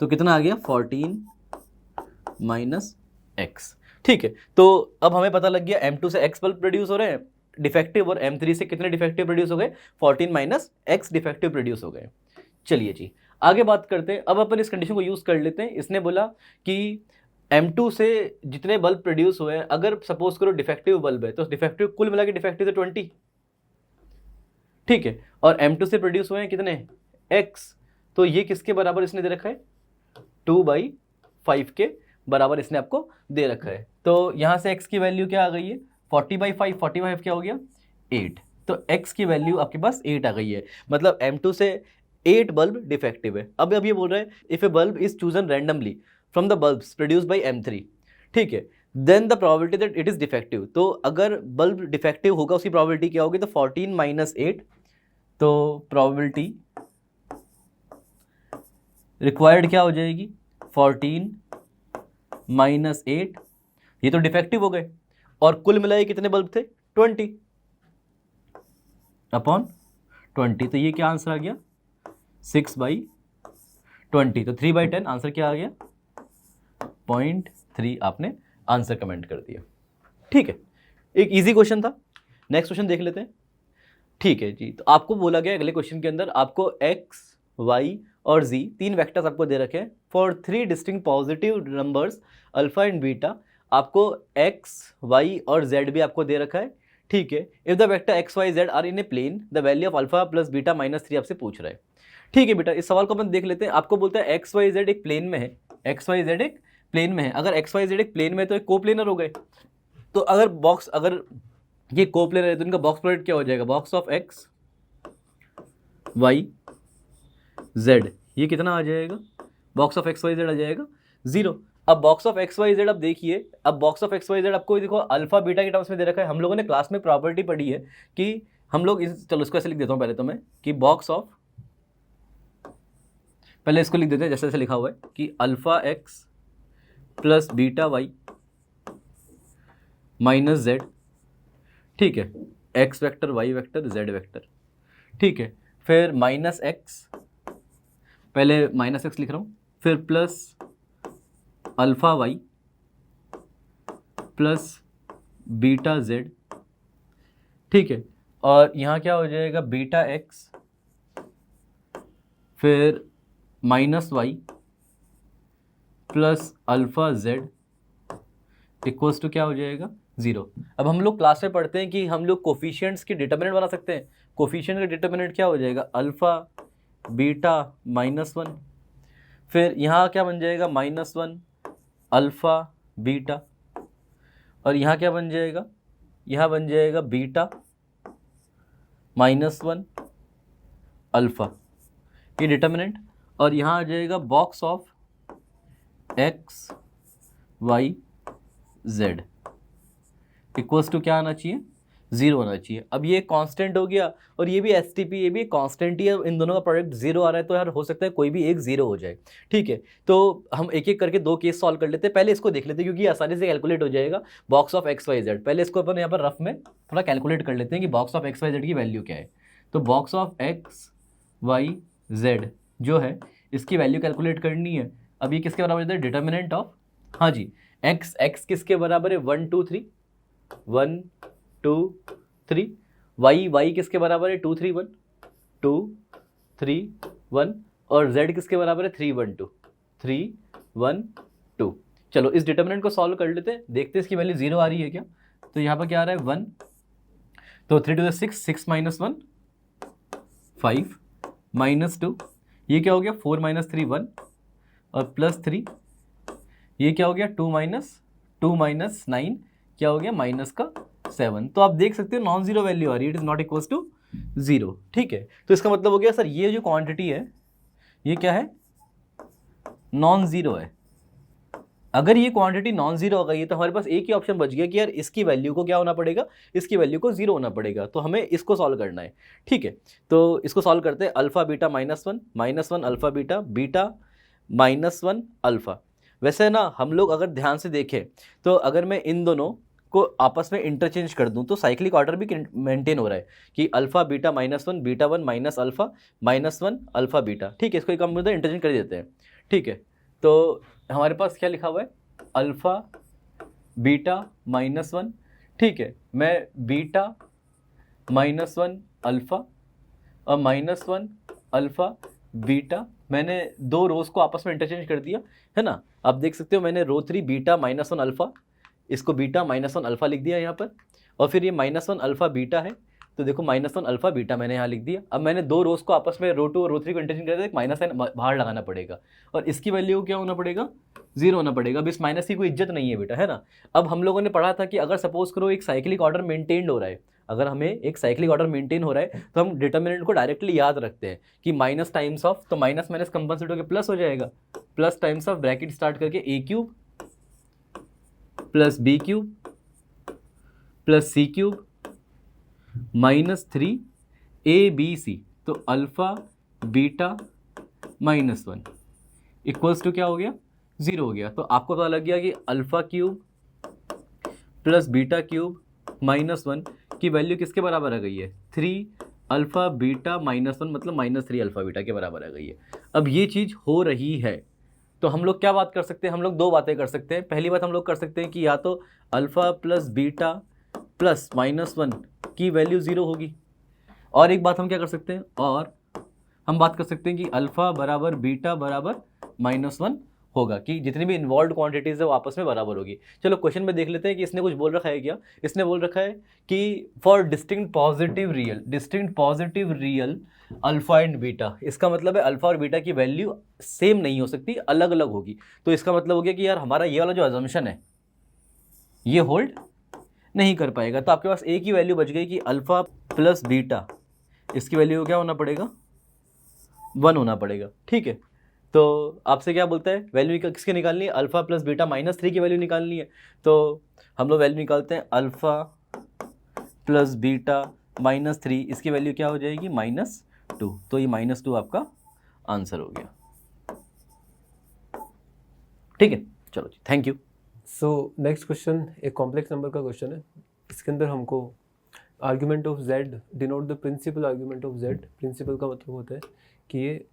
तो कितना आ गया 14 माइनस x। ठीक है, तो अब हमें पता लग गया M2 से x बल्ब प्रोड्यूस हो रहे हैं डिफेक्टिव, और M3 से कितने डिफेक्टिव प्रोड्यूस हो गए, 14 माइनस x डिफेक्टिव प्रोड्यूस हो गए। चलिए जी, आगे बात करते हैं, अब अपन इस कंडीशन को यूज़ कर लेते हैं। इसने बोला कि M2 से जितने बल्ब प्रोड्यूस हुए हैं, अगर सपोज करो डिफेक्टिव बल्ब है तो डिफेक्टिव कुल मिला के डिफेक्टिव तो 20, ठीक है, और M2 से प्रोड्यूस हुए हैं कितने X, तो ये किसके बराबर इसने दे रखा है 2/5 के बराबर इसने आपको दे रखा है। तो यहाँ से X की वैल्यू क्या आ गई है 40/5, 45 क्या हो गया 8, तो X की वैल्यू आपके पास 8 आ गई है, मतलब M2 से 8 बल्ब डिफेक्टिव है। अब ये बोल रहा है if a bulb is chosen randomly from the bulbs produced by M3, ठीक है, then the probability that it is defective, तो अगर बल्ब डिफेक्टिव होगा उसकी प्रोबेबिलिटी क्या होगी, तो 14 - 8, तो प्रोबेबिलिटी रिक्वायर्ड क्या हो जाएगी 14 - 8, ये तो डिफेक्टिव हो गए, और कुल मिलाए कितने बल्ब थे 20/20, तो ये क्या आंसर आ गया 6/20, तो 3/10 आंसर क्या आ गया 0.3, आपने आंसर कमेंट कर दिया, ठीक है, एक इजी क्वेश्चन था। नेक्स्ट क्वेश्चन देख लेते हैं, ठीक है जी। तो आपको बोला गया अगले क्वेश्चन के अंदर आपको x, y और z 3 वेक्टर्स आपको दे रखे हैं for 3 distinct positive numbers alpha and beta, आपको x, y और z भी आपको दे रखा है, ठीक है। If the vector x, y, z are in a plane the value of alpha plus beta -3 आपसे पूछ रहा है, ठीक है बेटा। इस सवाल को अपन देख लेते हैं। आपको बोलता है x, y, z एक प्लेन में है, x, y, z एक प्लेन में है, अगर x, y, z एक प्लेन में है तो एक कोप्लेनर हो गए, तो अगर ये कोप्लेनर है तो इनका बॉक्स प्रोडक्ट क्या हो जाएगा, box of x, y, z, ये कितना आ जाएगा, box of x, y, z आ जाएगा 0। अब box of x, y, z अब देखिए, अब box of x, y, z आपको देखो अल्फा बीटा के टर्म्स में दे रखा है। हम लोगों ने क्लास में प्रॉपर्टी पढ़ी है कि हम लोग चलो इसको ऐसे लिख देता हूँ पहले तो मैं, कि बॉक्स ऑफ, पहले इसको लिख देते हैं जैसे जैसे लिखा हुआ है कि alpha x plus beta y minus z, ठीक है, x vector, y vector, z vector, ठीक है, फिर माइनस x, पहले माइनस x लिख रहा हूँ, फिर plus alpha y plus beta z, ठीक है, और यहाँ क्या हो जाएगा बीटा x फिर minus y plus alpha z equals to क्या हो जाएगा 0। अब हम लोग क्लास में पढ़ते हैं कि हम लोग कोफिशिएंट्स की डिटर्मिनेंट बना सकते हैं। कोफिशिएंट का डिटर्मिनेंट क्या हो जाएगा अल्फा बीटा -1, फिर यहाँ क्या बन जाएगा -1 अल्फा बीटा, और यहाँ क्या बन जाएगा, यहाँ बन जाएगा बीटा -1 अल्फा, ये डिटर्मिनेंट, और यहाँ आ जाएगा box of x, y, z equals to क्या आना चाहिए 0 आना चाहिए। अब ये कांस्टेंट हो गया और ये भी STP, ये भी कांस्टेंट ही है, इन दोनों का प्रोडक्ट 0 आ रहा है, तो यार हो सकता है कोई भी एक 0 हो जाए, ठीक है। तो हम एक एक करके 2 केस सॉल्व कर लेते हैं। पहले इसको देख लेते हैं क्योंकि आसानी से कैलकुलेट हो जाएगा box of x, y, z। पहले इसको अपन यहाँ पर रफ में थोड़ा कैलकुलेट कर लेते हैं कि box of x, y, z की वैल्यू क्या है। तो box of x, y, z जो है इसकी वैल्यू कैलकुलेट करनी है। अब ये किसके बराबर है, डिटर्मिनेंट ऑफ, हाँ जी, x किसके बराबर है 1 2 3, 1 2 3, y किसके बराबर है 2 3 1, 2 3 1, और z किसके बराबर है 3 1 2, 3 1 2। चलो इस डिटर्मिनेंट को सॉल्व कर लेते हैं, देखते हैं इसकी वैल्यू 0 आ रही है क्या। तो यहाँ पर क्या आ रहा है 1, तो 3 2 6, 6 - 1 5 -2, ये क्या हो गया 4 - 3 1, और +3, ये क्या हो गया 2 - 9 क्या हो गया -7। तो आप देख सकते हो नॉन जीरो वैल्यू आ रही है, it is not equals to 0, ठीक है। तो इसका मतलब हो गया सर ये जो क्वांटिटी है ये क्या है नॉन जीरो है। अगर ये क्वांटिटी नॉन जीरो हो गई है तो हमारे पास एक ही ऑप्शन बच गया कि यार इसकी वैल्यू को क्या होना पड़ेगा, इसकी वैल्यू को 0 होना पड़ेगा। तो हमें इसको सॉल्व करना है, ठीक है। तो इसको सॉल्व करते हैं, alpha beta -1 alpha beta -1 alpha. वैसे ना हम लोग अगर ध्यान से देखें तो अगर मैं इन दोनों को आपस में इंटरचेंज कर दूं तो साइक्लिक ऑर्डर भी मेंटेन हो रहा है कि alpha beta -1 beta 1 minus alpha -1 alpha beta, ठीक है। इसको एक हम इंटरचेंज कर देते हैं, ठीक है। तो हमारे पास क्या लिखा हुआ है अल्फा बीटा -1, ठीक है। मैं बीटा -1 अल्फा और -1 अल्फा बीटा मैंने दो रोज को आपस में इंटरचेंज कर दिया, है ना। आप देख सकते हो मैंने रो 3 बीटा -1 अल्फा, इसको बीटा -1 अल्फा लिख दिया यहाँ पर, और फिर ये -1 अल्फा बीटा है, तो देखो -1 अल्फा बीटा मैंने यहाँ लिख दिया। अब मैंने दो रोज को आपस में रो 2 और रो 3 को इंटरचेंज कर दिया, एक माइनस साइन बाहर लगाना पड़ेगा, और इसकी वैल्यू क्या होना पड़ेगा, 0 होना पड़ेगा। अब इस माइनस की कोई इज्जत नहीं है बेटा, है ना। अब हम लोगों ने पढ़ा था कि अगर सपोज करो एक साइक्लिक ऑर्डर मेंटेन्ड हो रहा है, अगर हमें एक साइक्लिक ऑर्डर मेंटेन हो रहा है तो हम डिटर्मिनेंट को डायरेक्टली याद रखते हैं कि माइनस टाइम्स ऑफ, तो माइनस माइनस कंपनसेट होकर प्लस हो जाएगा, plus times of bracket start करके a cube plus b cube plus c cube -3 a b c, तो अल्फा बीटा -1 इक्वल्स टू क्या हो गया, 0 हो गया। तो आपको पता लग गया कि alpha cube plus beta cube -1 की वैल्यू किसके बराबर आ गई है, 3 अल्फा बीटा -1 मतलब -3 अल्फा बीटा के बराबर आ गई है। अब ये चीज़ हो रही है तो हम लोग क्या बात कर सकते हैं, हम लोग दो बातें कर सकते हैं। पहली बात हम लोग कर सकते हैं कि या तो अल्फा प्लस बीटा प्लस -1 की वैल्यू 0 होगी, और एक बात हम क्या कर सकते हैं, और हम बात कर सकते हैं कि अल्फा बराबर बीटा बराबर -1 होगा, कि जितनी भी इन्वॉल्व क्वांटिटीज़ है वो आपस में बराबर होगी। चलो क्वेश्चन में देख लेते हैं कि इसने कुछ बोल रखा है क्या। इसने बोल रखा है कि for distinct positive real alpha and beta, इसका मतलब है अल्फा और बीटा की वैल्यू सेम नहीं हो सकती, अलग अलग होगी। तो इसका मतलब हो गया कि यार हमारा ये वाला जो अजम्पशन है ये होल्ड नहीं कर पाएगा। तो आपके पास एक ही वैल्यू बच गई कि अल्फा प्लस बीटा, इसकी वैल्यू क्या होना पड़ेगा, 1 होना पड़ेगा, ठीक है। तो आपसे क्या बोलता है, वैल्यू किसके निकालनी है, अल्फा प्लस बीटा -3 की वैल्यू निकालनी है। तो हम लोग वैल्यू निकालते हैं, अल्फा प्लस बीटा -3, इसकी वैल्यू क्या हो जाएगी, -2। तो ये -2 आपका आंसर हो गया, ठीक है। चलो जी, thank you. So next question एक कॉम्प्लेक्स नंबर का क्वेश्चन है। इसके अंदर हमको argument of z denote the principal argument of z। Principal का मतलब होता है कि ये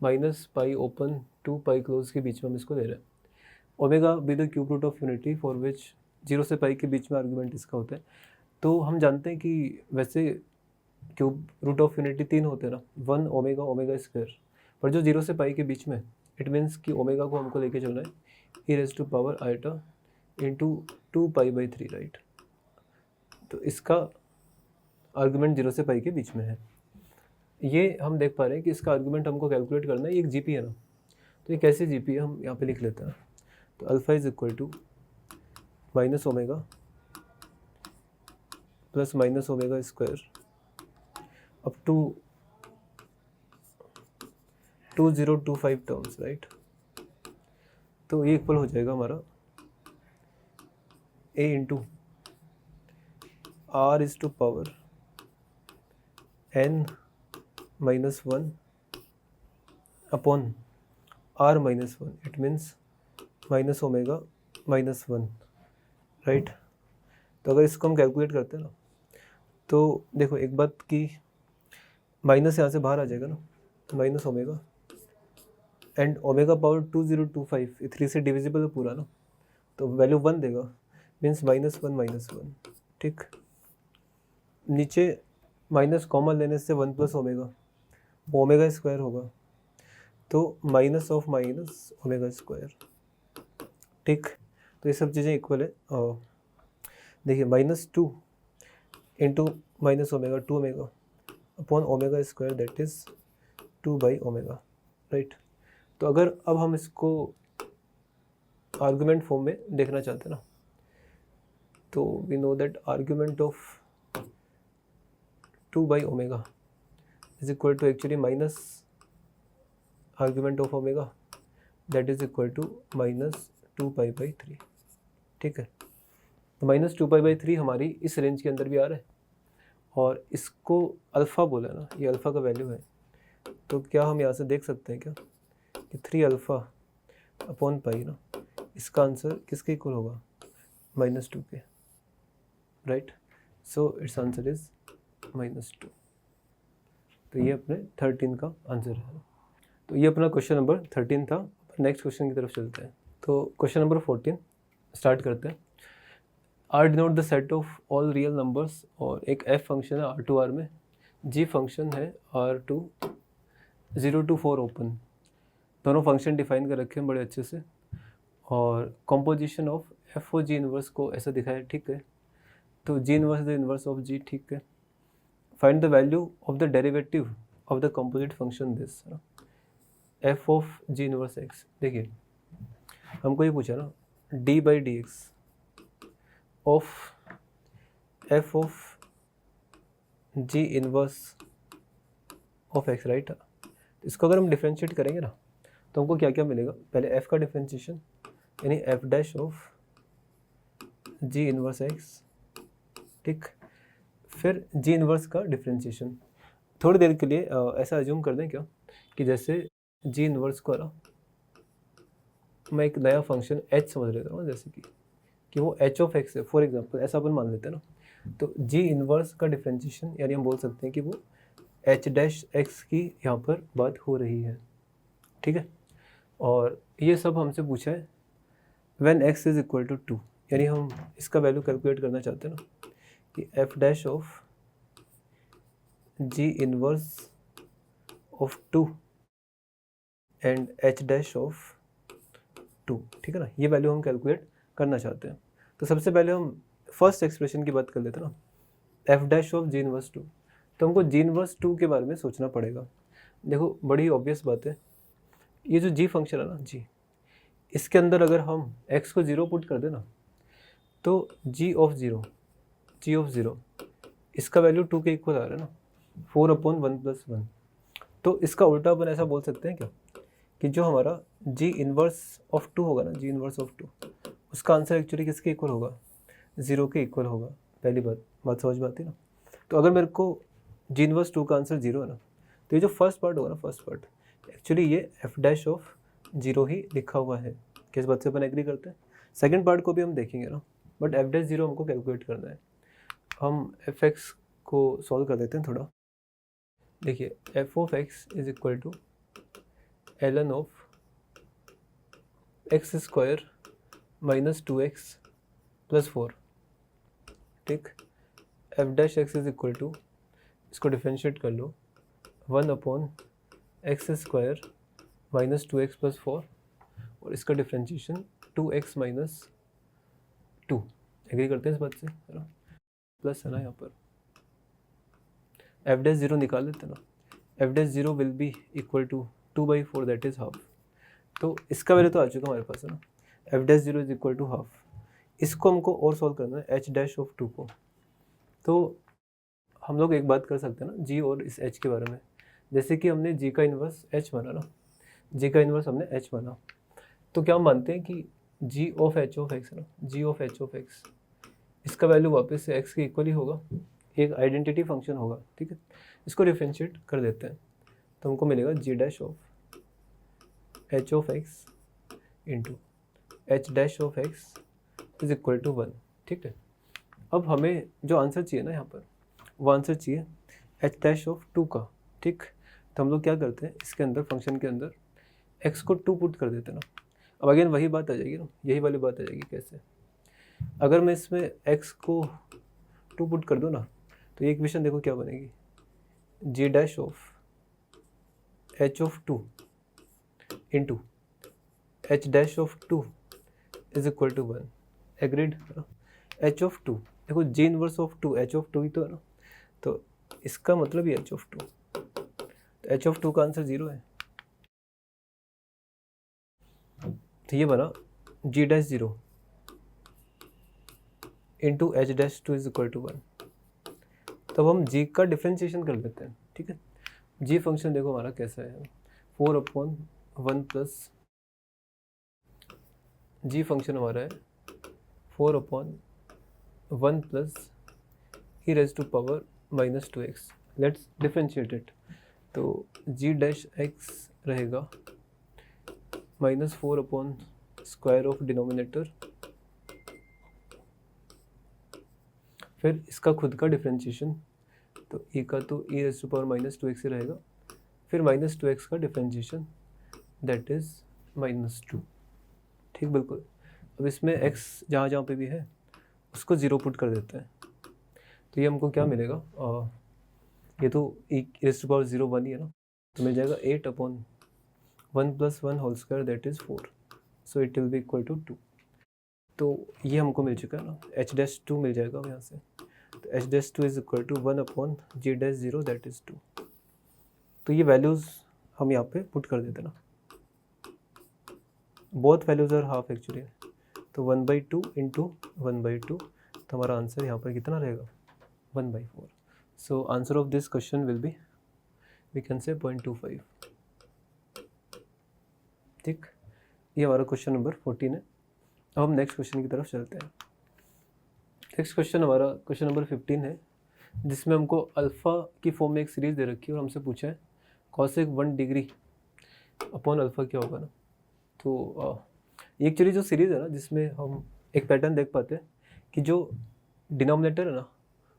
-pi open to pi close के बीच में हम इसको ले रहे हैं। Omega be the cube root of unity for which 0 से पाई के बीच में आर्ग्यूमेंट इसका होता है। तो हम जानते हैं कि वैसे क्यूब रूट ऑफ यूनिटी 3 होते हैं ना, 1 ओमेगा स्क्वायर, पर जो 0 से पाई के बीच में, इट मीन्स कि ओमेगा को हमको लेके चलना है e⁻⁰ इंटू 2π/3, राइट। तो इसका आर्गुमेंट 0 से पाई के बीच में है। ये हम देख पा रहे हैं कि इसका आर्गुमेंट हमको कैलकुलेट करना है। ये एक जीपी है ना, तो ये कैसे जीपी है हम यहाँ पे लिख लेते हैं। तो alpha is equal to minus omega plus minus omega square up to 2025 terms, right. तो ये इक्वल हो जाएगा हमारा a into r is to power n-1 upon r-1, it means minus omega -1, right. तो अगर इसको हम कैलकुलेट करते हैं ना, तो देखो एक बात कि माइनस यहाँ से बाहर आ जाएगा ना, minus omega and omega power 2025, 3 से डिविजिबल है पूरा ना, तो वैल्यू 1 देगा, मीन्स -1, ठीक। नीचे माइनस कॉमन लेने से 1 प्लस ओमेगा, ओमेगा स्क्वायर होगा, तो minus of minus omega square, ठीक। तो ये सब चीज़ें इक्वल है। देखिए -2 into minus omega 2 omega upon omega square, that is omega, right. तो अगर अब हम इसको आर्गुमेंट फॉर्म में देखना चाहते हैं ना, तो we know that argument of omega is equal to actually minus argument of omega, that is equal to -2π/3, ठीक है। तो -2π/3 हमारी इस रेंज के अंदर भी आ रहा है, और इसको अल्फ़ा बोला ना, ये अल्फ़ा का वैल्यू है। तो क्या हम यहाँ से देख सकते हैं क्या कि 3 अल्फ़ा अपॉन पाई ना, इसका आंसर किसके इक्वल होगा, -2 के, right. So it's answer is -2। तो ये अपने 13 का आंसर है। तो ये अपना क्वेश्चन नंबर 13 था। नेक्स्ट क्वेश्चन की तरफ चलते हैं। तो क्वेश्चन नंबर 14 स्टार्ट करते हैं। R denote the set of all real numbers, और एक एफ फंक्शन है R2R में, जी फंक्शन है R2 0 to 4 ओपन, दोनों फंक्शन डिफाइन कर रखे हैं बड़े अच्छे से, और composition of f o g inverse को ऐसा दिखाया, ठीक है। तो g inverse is the inverse of g, ठीक है। Find the value of the derivative of the composite function this f of g inverse x. देखिए हमको ये पूछा ना, d by d x of f of g inverse of x, right. इसको अगर हम डिफ्रेंशिएट करेंगे ना तो हमको क्या क्या मिलेगा, पहले एफ का डिफ्रेंशिएशन यानी F dash of g inverse x, ठीक। फिर जी इनवर्स का डिफ्रेंशिएशन। थोड़ी देर के लिए ऐसा अज्यूम कर दें क्या कि जैसे जी इनवर्स को ना मैं एक नया फंक्शन एच समझ लेता हूँ, जैसे कि वो एच ऑफ एक्स है फॉर एग्जांपल, ऐसा अपन मान लेते हैं ना। तो जी इनवर्स का डिफ्रेंशिएशन यानी हम बोल सकते हैं कि वो एच डैश एक्स की यहाँ पर बात हो रही है, ठीक है। और ये सब हमसे पूछा है when x is equal to 2, यानी हम इसका वैल्यू कैलकुलेट करना चाहते हैं ना कि F dash of g inverse of 2 and H dash of 2, ठीक है ना। ये वैल्यू हम कैलकुलेट करना चाहते हैं। तो सबसे पहले हम फर्स्ट एक्सप्रेशन की बात कर लेते हैं ना, f dash of g inverse 2। तो हमको जी इनवर्स 2 के बारे में सोचना पड़ेगा। देखो बड़ी ऑब्वियस बात है, ये जो जी फंक्शन है ना जी, इसके अंदर अगर हम एक्स को 0 पुट कर दें ना तो जी ऑफ ज़ीरो इसका वैल्यू 2 के इक्वल आ रहा है ना, 4/1 + 1। तो इसका उल्टा अपन ऐसा बोल सकते हैं क्या कि जो हमारा जी इनवर्स ऑफ 2 होगा ना, जी इनवर्स ऑफ 2, उसका आंसर एक्चुअली किसके इक्वल होगा, 0 के इक्वल होगा। पहली बात समझ में आती है ना। तो अगर मेरे को जी इनवर्स 2 का आंसर 0 है ना, तो ये जो फर्स्ट पार्ट होगा ना, फर्स्ट पार्ट एक्चुअली ये एफ डैश ऑफ 0 ही लिखा हुआ है। किस बात से अपन एग्री करते हैं। सेकंड पार्ट को भी हम देखेंगे ना, बट एफ डैश 0 हमको कैलकुलेट करना है। हम एफ एक्स को सॉल्व कर देते हैं थोड़ा। देखिए f of x is equal to ln of x square minus 2x + 4, ठीक। F dash x is equal to, इसको डिफ्रेंशिएट कर लो, 1/x स्क्वायर माइनस 2x + 4, और इसका डिफ्रेंशिएशन 2x - 2। एग्री करते हैं इस बात से, है ना। प्लस है ना यहाँ पर एफ डैश 0 निकाल लेते हैं ना, f dash 0 will be equal to 2/4 that is half. तो इसका वैल्यू तो आ चुका हमारे पास है ना, f dash 0 is equal to half. इसको हमको और सॉल्व करना है एच डैश ऑफ 2 को। तो हम लोग एक बात कर सकते हैं ना जी और इस एच के बारे में, जैसे कि हमने जी का इन्वर्स एच माना ना, जी का इन्वर्स हमने एच माना, तो क्या हम मानते हैं कि जी ऑफ एच ऑफ एक्स है ना, जी ऑफ एच ऑफ एक्स, इसका वैल्यू वापस से एक्स के इक्वल ही होगा, एक आइडेंटिटी फंक्शन होगा, ठीक है। इसको डिफरेंशिएट कर देते हैं तो हमको मिलेगा g dash of h of x into h dash of x is equal to 1, ठीक है। अब हमें जो आंसर चाहिए ना यहाँ पर, वो आंसर चाहिए एच डैश ऑफ 2 का, ठीक। तो हम लोग क्या करते हैं, इसके अंदर फंक्शन के अंदर एक्स को 2 पुट कर देते हैं ना। अब अगेन वही बात आ जाएगी ना, यही वाली बात आ जाएगी। कैसे, अगर मैं इसमें एक्स को 2 पुट कर दूँ ना, तो ये इक्वेशन देखो क्या बनेगी, g dash of h of 2 into h dash of 2 is equal to 1। Agreed. H of 2 देखो, g inverse of 2 h of 2 ही तो है ना, तो इसका मतलब ही एच ऑफ 2, तो एच ऑफ 2 का आंसर 0 है। तो ये बना g dash 0 into h dash 2 is equal to 1। तब हम जी का डिफ्रेंशिएशन कर लेते हैं, ठीक है। जी फंक्शन देखो हमारा कैसा है, 4/1 प्लस जी फंक्शन हमारा है 4/1 plus e raise to power minus 2x। Let's differentiate it. तो जी डैश एक्स रहेगा -4/स्क्वायर ऑफ डिनोमिनेटर, फिर इसका खुद का डिफ्रेंशिएशन, तो ई का तो e raise to power minus 2x ही रहेगा, फिर -2x का डिफ्रेंशिएशन दैट इज -2, ठीक बिल्कुल। अब इसमें x जहाँ जहाँ पे भी है उसको 0 पुट कर देते हैं, तो ये हमको क्या मिलेगा, ये तो ई रेज टू पावर 0 1 ही है ना, तो मिल जाएगा 1 + 1 whole square that is 4, so it will be equal to 2। तो ये हमको मिल चुका है ना, h-2 मिल जाएगा अब यहाँ से। तो h-2 is equal to 1/g-0 that is 2। तो ये वैल्यूज़ हम यहाँ पे पुट कर देते ना, both values are half actually. तो 1/2 इंटू 1/2, तो हमारा आंसर यहाँ पर कितना रहेगा 1/4। So answer of this question will be we can say 0.25। ठीक, ये हमारा क्वेश्चन नंबर 14 है। अब हम नेक्स्ट क्वेश्चन की तरफ चलते हैं। नेक्स्ट क्वेश्चन हमारा क्वेश्चन नंबर 15 है, जिसमें हमको अल्फ़ा की फॉर्म में एक सीरीज़ दे रखी है और हमसे पूछा है कॉसेक 1 डिग्री अपॉन अल्फ़ा क्या होगा ना। तो ये एक्चुअली जो सीरीज़ है ना, जिसमें हम एक पैटर्न देख पाते हैं कि जो डिनोमिनेटर है ना,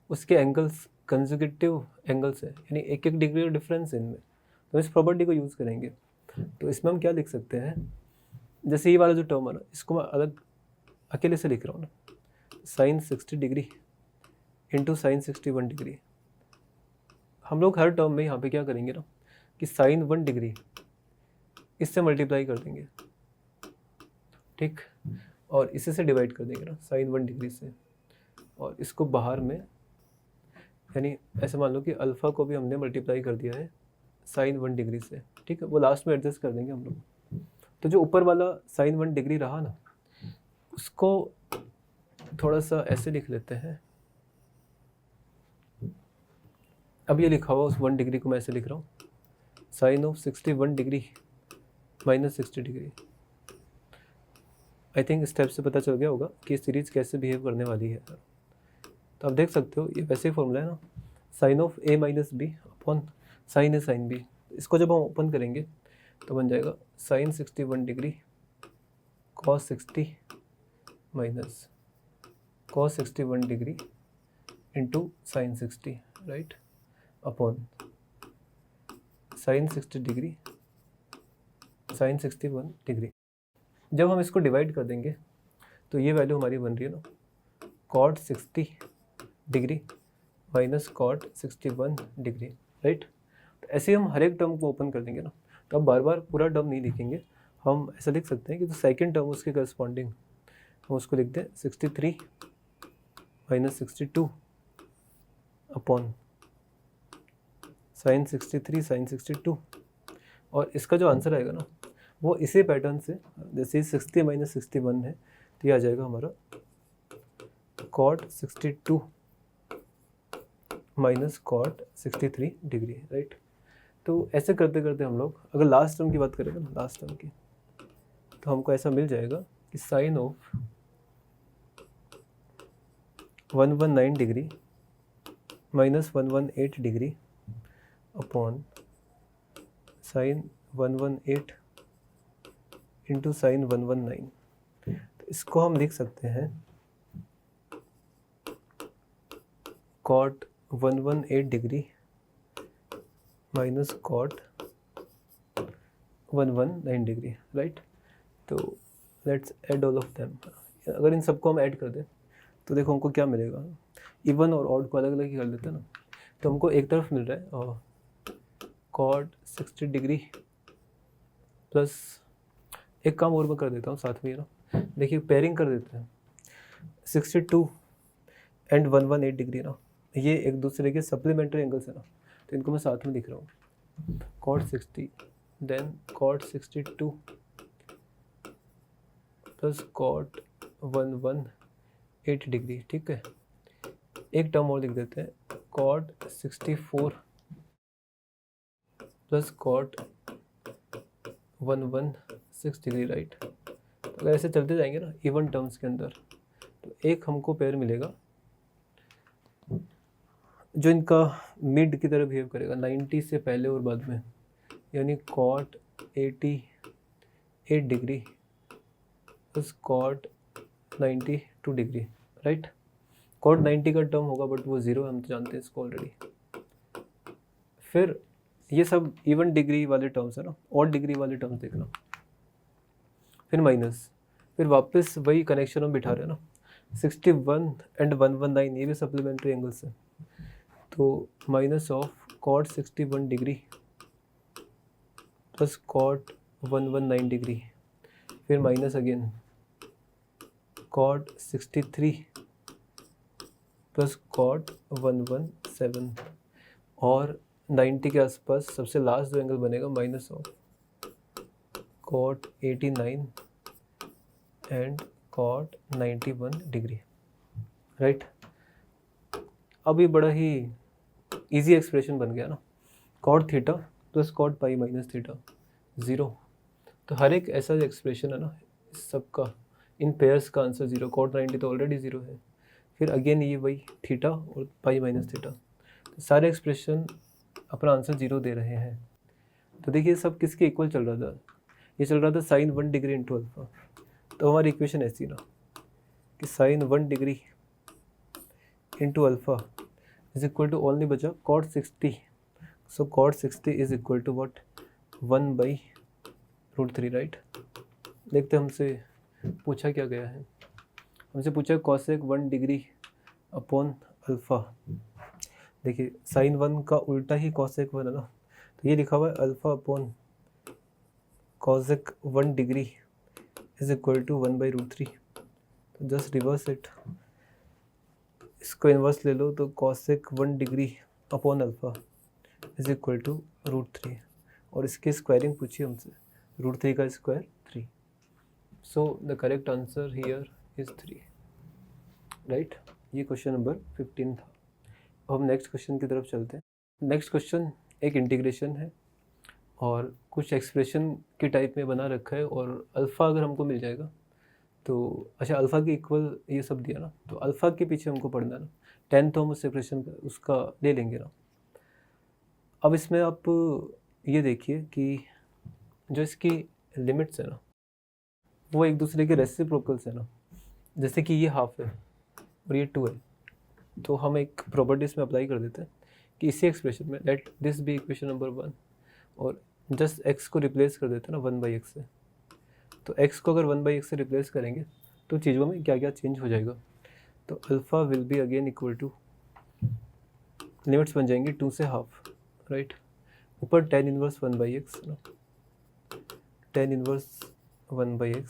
उसके एंगल्स कंसेक्यूटिव एंगल्स है, यानी 1-1 डिग्री का डिफरेंस है इनमें। तो इस प्रॉपर्टी को यूज़ करेंगे। तो इसमें हम क्या लिख सकते हैं, जैसे ये वाला जो टर्म है ना, इसको मैं अलग अकेले से लिख रहा हूँ ना, sin 60 degree into sin 61 degree. हम लोग हर टर्म में यहाँ पे क्या करेंगे ना कि sin 1 डिग्री इससे मल्टीप्लाई कर देंगे, ठीक, और इसे से डिवाइड कर देंगे ना sin 1 डिग्री से, और इसको बाहर में, यानी ऐसे मान लो कि अल्फ़ा को भी हमने मल्टीप्लाई कर दिया है sin 1 डिग्री से, ठीक है, वो लास्ट में एडजस्ट कर देंगे हम लोग। तो जो ऊपर वाला sin 1 डिग्री रहा ना, उसको थोड़ा सा ऐसे लिख लेते हैं। अब ये लिखा हुआ उस 1 डिग्री को मैं ऐसे लिख रहा हूँ, sin of 61 degree minus 60 degree. I think step से पता चल गया होगा कि सीरीज़ कैसे बिहेव करने वाली है। तो आप देख सकते हो ये वैसे ही फॉर्मूला है ना, sin of a minus b upon sin a sin b। इसको जब हम ओपन करेंगे तो बन जाएगा sin 61 degree cos 60 minus cos 61 degree into sin 60, right, upon sin 60 degree sin 61 degree. जब हम इसको डिवाइड कर देंगे तो ये वैल्यू हमारी बन रही है ना cot 60 degree minus cot 61 degree, right. तो ऐसे हम हर एक टर्म को ओपन कर देंगे ना, तो अब बार बार पूरा टर्म नहीं लिखेंगे, हम ऐसा लिख सकते हैं कि जो सेकंड टर्म उसके करस्पॉन्डिंग हम उसको लिख दें 63 माइनस 62 अपॉन sin 63 sin 62, और इसका जो आंसर आएगा ना वो इसी पैटर्न से, जैसे 60 माइनस 61 है तो ये आ जाएगा हमारा cot 62 minus cot 63 degree, right. तो ऐसे करते करते हम लोग अगर लास्ट टर्म की बात करेंगे ना, लास्ट टर्म की, तो हमको ऐसा मिल जाएगा कि sine of 119 degree minus 118 degree upon sine 118 into sine 119। तो इसको हम लिख सकते हैं cot 118 degree minus cot 119 degree, right. तो let's add all of them. अगर इन सबको हम ऐड कर दें तो देखो हमको क्या मिलेगा, इवन और ऑड को अलग अलग ही कर लेते हैं ना। तो हमको एक तरफ मिल रहा है और cot 60 डिग्री प्लस एक काम और मैं कर देता हूँ साथ में, ना देखिए पेयरिंग कर देते हैं 62 एंड 118 डिग्री ना, ये एक दूसरे के सप्लीमेंट्री एंगल्स है ना, तो इनको मैं साथ में लिख रहा हूँ cot 60 then cot 62 plus cot 118 degree, ठीक है। एक टर्म और लिख देते हैं cot 64 plus cot 116 degree, right. अगर ऐसे चलते जाएंगे ना इवन टर्म्स के अंदर, तो एक हमको पेयर मिलेगा जो इनका मिड की तरह बिहेव करेगा 90 से पहले और बाद में, यानी cot 88 degree plus cot 92 degree, right. cot 90 का टर्म होगा बट वो ज़ीरो, हम तो जानते हैं इसको ऑलरेडी। फिर ये सब इवन डिग्री वाले टर्म्स है ना, ऑड डिग्री वाले टर्म्स देखना, फिर माइनस, फिर वापस वही कनेक्शन हम बिठा रहे हैं ना 61 एंड 119, ये भी सप्लीमेंट्री एंगल्स है। तो minus of cot 61 degree plus cot 119 degree, फिर minus again cot 63 plus cot 117, और 90 के आसपास सबसे लास्ट जो एंगल बनेगा minus of cot 89 and cot 91 degree, right. अब ये बड़ा ही इजी एक्सप्रेशन बन गया ना, cot theta plus cot pi minus theta 0। तो हर एक ऐसा एक्सप्रेशन है ना, इस सब का इन पेयर्स का आंसर 0, कॉट 90 तो ऑलरेडी 0 है, फिर अगेन ये वही थीटा और पाई माइनस थीटा, तो सारे एक्सप्रेशन अपना आंसर 0 दे रहे हैं। तो देखिए सब किसके इक्वल चल रहा था, ये चल रहा था साइन 1 डिग्री इंटू अल्फा। तो हमारी इक्वेशन ऐसी ना कि sine 1 degree into alpha is equal to only बचा cot 60, so cot 60 is equal to what 1/√3, right. देखते हमसे पूछा क्या गया है, हमसे पूछा कॉसेक 1 डिग्री अपॉन अल्फ़ा। देखिए साइन 1 का उल्टा ही कॉसेक 1 है ना, तो ये लिखा हुआ है alpha upon cosec 1 degree is equal to 1/√3। तो जस्ट रिवर्स इट, इसको इन्वर्स ले लो, तो cosec 1 degree upon alpha is equal to √3, और इसकी स्क्वायरिंग पूछी हमसे, √3 का square 3। So the correct answer here is 3, right. ये क्वेश्चन नंबर 15 था। अब हम नेक्स्ट क्वेश्चन की तरफ चलते हैं। नेक्स्ट क्वेश्चन एक इंटीग्रेशन है और कुछ एक्सप्रेशन की टाइप में बना रखा है, और अल्फ़ा अगर हमको मिल जाएगा तो अच्छा अल्फ़ा के इक्वल ये सब दिया ना, तो अल्फ़ा के पीछे हमको पढ़ना ना, 10 तो हम उस एक्सप्रेशन का उसका ले लेंगे ना। अब इसमें आप ये देखिए कि जो इसकी लिमिट्स है ना वो एक दूसरे के रेसिप्रोकल्स है ना, जैसे कि ये हाफ है और ये 2 है, तो हम एक प्रॉपर्टी इसमें अप्लाई कर देते हैं कि इसी एक्सप्रेशन में let this be equation number 1, और जस्ट x को रिप्लेस कर देते हैं ना 1/x से। तो x को अगर 1/x से रिप्लेस करेंगे तो चीज़ों में क्या क्या चेंज हो जाएगा, तो alpha will be again equal to, limits बन जाएंगी 2 से हाफ, राइट। ऊपर tan इनवर्स 1/x ना, tan इनवर्स 1/x,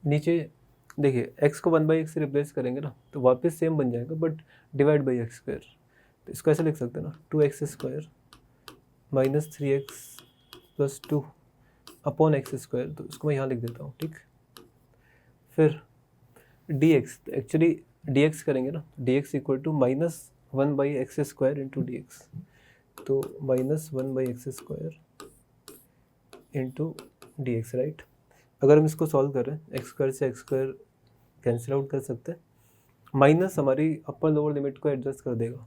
नीचे देखिए x को 1/x से रिप्लेस करेंगे ना तो वापस सेम बन जाएगा but divide by x square. तो इसको ऐसे लिख सकते हैं ना 2x² minus 3x plus 2 upon x square, तो इसको मैं यहाँ लिख देता हूँ, ठीक। फिर dx, एक्चुअली dx करेंगे ना, dx equal to -1/x² into dx, तो -1/x² इंटू dx, राइट। अगर हम इसको सॉल्व करें x² से x² कैंसिल आउट कर सकते हैं, माइनस हमारी अपर लोअर लिमिट को एडजस्ट कर देगा,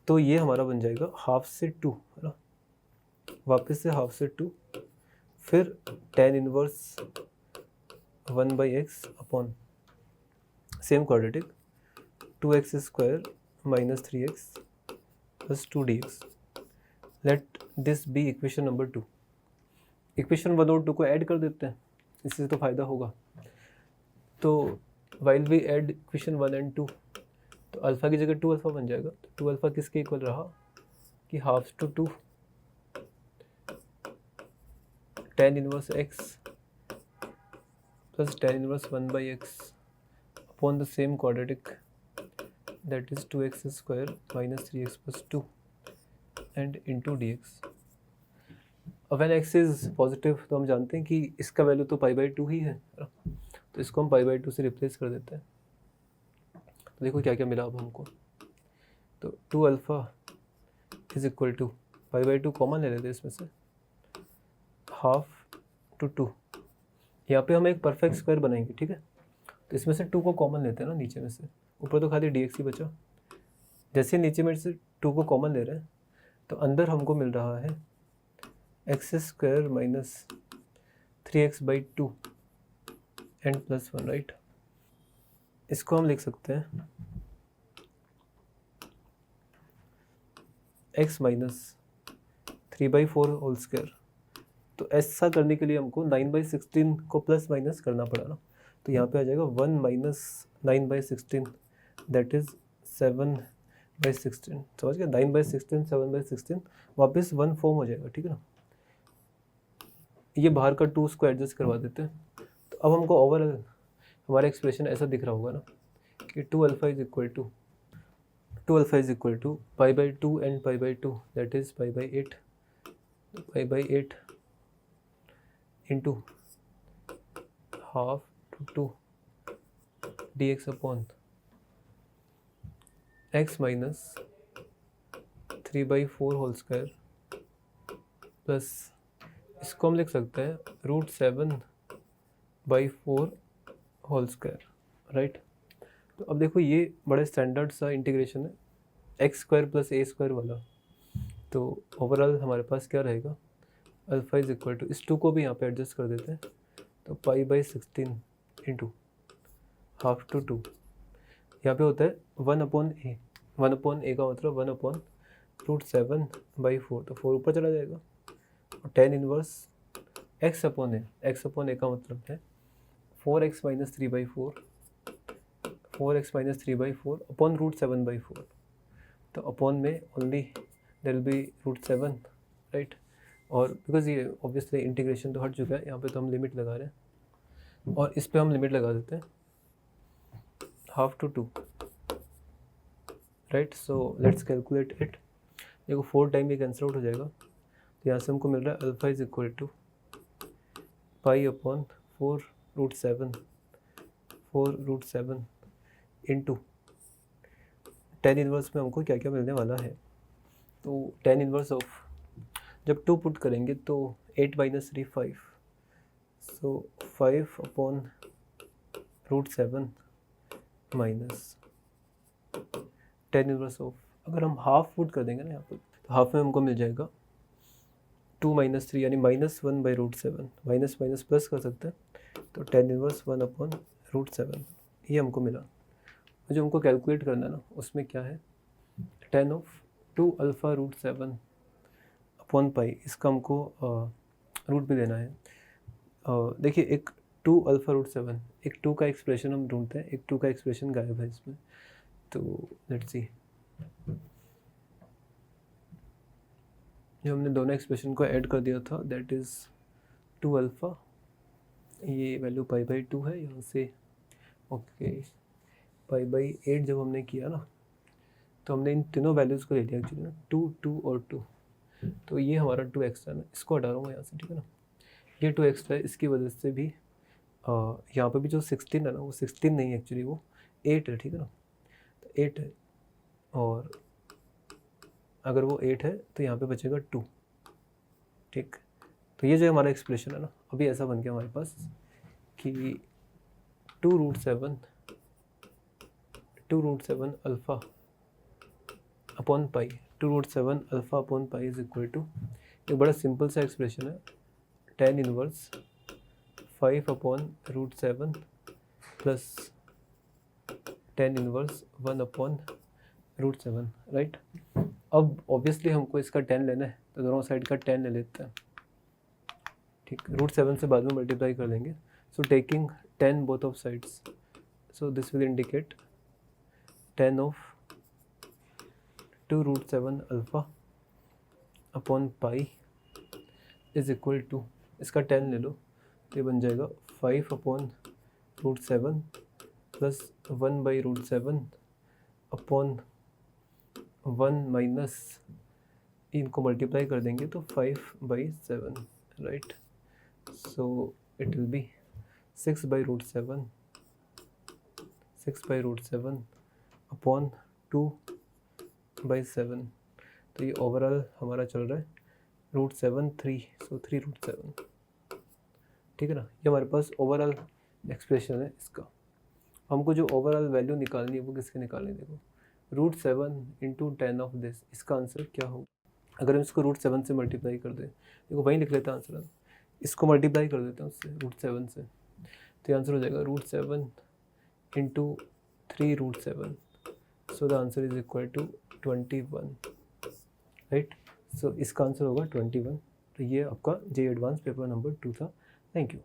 तो ये हमारा बन जाएगा हाफ से 2, है ना, वापस से हाफ से 2, फिर tan inverse 1/x upon same quadratic 2x² minus 3x plus 2 dx। Let this be equation number 2। Equation 1 और 2 को ऐड कर देते हैं, इससे तो फ़ायदा होगा। तो while we add equation 1 and 2, तो अल्फ़ा की जगह 2 अल्फ़ा बन जाएगा। तो 2 अल्फ़ा किसके इक्वल रहा कि half to 2 tan inverse x plus tan inverse 1/x upon the same quadratic that is 2x² minus 3x plus 2 and into dx। अब व्हेन x इज़ पॉजिटिव तो हम जानते हैं कि इसका वैल्यू तो π/2 ही है, तो इसको हम π/2 से रिप्लेस कर देते हैं। तो देखो क्या क्या मिला अब हमको, तो 2 alpha is equal to π/2 common ले लेते हैं इसमें से, हाफ टू 2, यहाँ पे हम एक परफेक्ट स्क्वायर बनाएंगे, ठीक है। तो इसमें से 2 को कॉमन लेते हैं ना नीचे में से, ऊपर तो खाली dx ही बचा। जैसे नीचे में से 2 को कॉमन ले रहे हैं तो अंदर हमको मिल रहा है x² minus 3x/2 and plus 1, right. इसको हम लिख सकते हैं x माइनस 3/4 होल स्क्वायर। तो ऐसा करने के लिए हमको 9/16 को प्लस माइनस करना पड़ा ना, तो यहाँ पे आ जाएगा 1 माइनस 9/16 दैट इज़ 7/16, समझ गए। 9/16 7/16 वापस 1 फॉर्म हो जाएगा, ठीक है ना। ये बाहर का 2 इसको एडजस्ट करवा देते हैं। तो अब हमको ओवरऑल हमारा एक्सप्रेशन ऐसा दिख रहा होगा ना कि 2 alpha is equal to pi by 2 and pi by 2, that is pi by 8 into half to 2 dx upon x minus 3/4 whole square plus इसको हम लिख सकते हैं √7/4 होल स्क्वायर, राइट। तो अब देखो ये बड़ा स्टैंडर्ड सा इंटीग्रेशन है एक्स स्क्वायर प्लस ए स्क्वायर वाला। तो ओवरऑल हमारे पास क्या रहेगा, अल्फा इज इक्वल टू, इस 2 को भी यहाँ पे एडजस्ट कर देते हैं, तो pi by 16 into half to 2, यहाँ पे होता है 1/a का मतलब 1/√7/4, तो 4 ऊपर चला जाएगा, और tan inverse x upon a का मतलब है 4x माइनस 3/4 अपॉन √7/4। तो अपॉन में only there will be √7, right. और बिकॉज ये ऑब्वियसली इंटीग्रेशन तो हट चुका है, यहाँ पे तो हम लिमिट लगा रहे हैं, और इस पे हम लिमिट लगा देते हैं half to 2, right. So let's calculate it. देखो 4 टाइम ये कैंसिल आउट हो जाएगा, तो यहाँ से हमको मिल रहा है alpha is equal to pi upon 4√7 into tan inverse में हमको क्या क्या मिलने वाला है। तो tan इनवर्स ऑफ, जब 2 पुट करेंगे तो 8 minus 3 5, so 5/√7 minus tan inverse of, अगर हम हाफ पुट कर देंगे ना यहाँ पर, तो हाफ में हमको मिल जाएगा 2 माइनस 3 यानी -1/√7, माइनस माइनस प्लस कर सकते हैं, तो tan इनवर्स 1/√7 ये हमको मिला। जो हमको कैलकुलेट करना है ना, उसमें क्या है, tan of 2 alpha √7 upon pi, इसका हमको रूट भी देना है। देखिए एक 2 अल्फ़ा √7, एक 2 का एक्सप्रेशन हम ढूंढते हैं, एक 2 का एक्सप्रेशन गायब है इसमें। तो लेट्स सी, जो हमने दोनों एक्सप्रेशन को ऐड कर दिया था, दैट इज़ 2 अल्फ़ा, ये वैल्यू पाई बाई 2 है यहाँ से, ओके। पाई बाई 8 जब हमने किया ना, तो हमने इन तीनों वैल्यूज़ को ले लिया एक्चुअली ना, 2 2 और 2, तो ये हमारा 2 एक्स्ट्रा ना, इसको हटा रहा हूँ यहाँ से, ठीक है ना। ये 2 एक्स्ट्रा है, इसकी वजह से भी यहाँ पे भी जो 16 है ना, वो 16 नहीं है एक्चुअली, वो 8 है, ठीक है ना। तो 8 है, और अगर वो 8 है तो यहाँ पे बचेगा 2, ठीक। तो ये जो हमारा एक्सप्रेशन है ना, अभी ऐसा बन गया हमारे पास कि 2√7 alpha upon pi, 2√7 alpha upon pi is equal to, एक बड़ा सिंपल सा एक्सप्रेशन है, tan inverse 5/√7 plus tan inverse 1/√7, right. अब ऑब्वियसली हमको इसका tan लेना है, तो दोनों साइड का tan ले लेते हैं, ठीक। √7 से बाद में मल्टीप्लाई कर लेंगे, so taking tan both of sides, so this will indicate tan of 2√7 alpha upon pi is equal to, इसका tan ले लो, तो ये बन जाएगा 5/√7 प्लस 1/√7 अपॉन 1 माइनस, इनको मल्टीप्लाई कर देंगे तो 5/7, right. So it will be 6/√7 upon 2/7। तो ये ओवरऑल हमारा चल रहा है √7 3, सो 3√7, ठीक है ना। ये हमारे पास ओवरऑल एक्सप्रेशन है इसका। हमको जो ओवरऑल वैल्यू निकालनी है वो किसके निकालनी है, देखो √7 इंटू tan ऑफ दिस, इसका आंसर क्या होगा। अगर हम इसको √7 से मल्टीप्लाई कर दें, देखो वहीं लिख लेते हैं आंसर, इसको मल्टीप्लाई कर देते हैं उससे √7 से, तो ये आंसर हो जाएगा √7 into 3√7, so the answer is equal to 21, right. So इसका आंसर होगा 21। तो ये आपका JEE एडवांस पेपर नंबर 2 था। Thank you.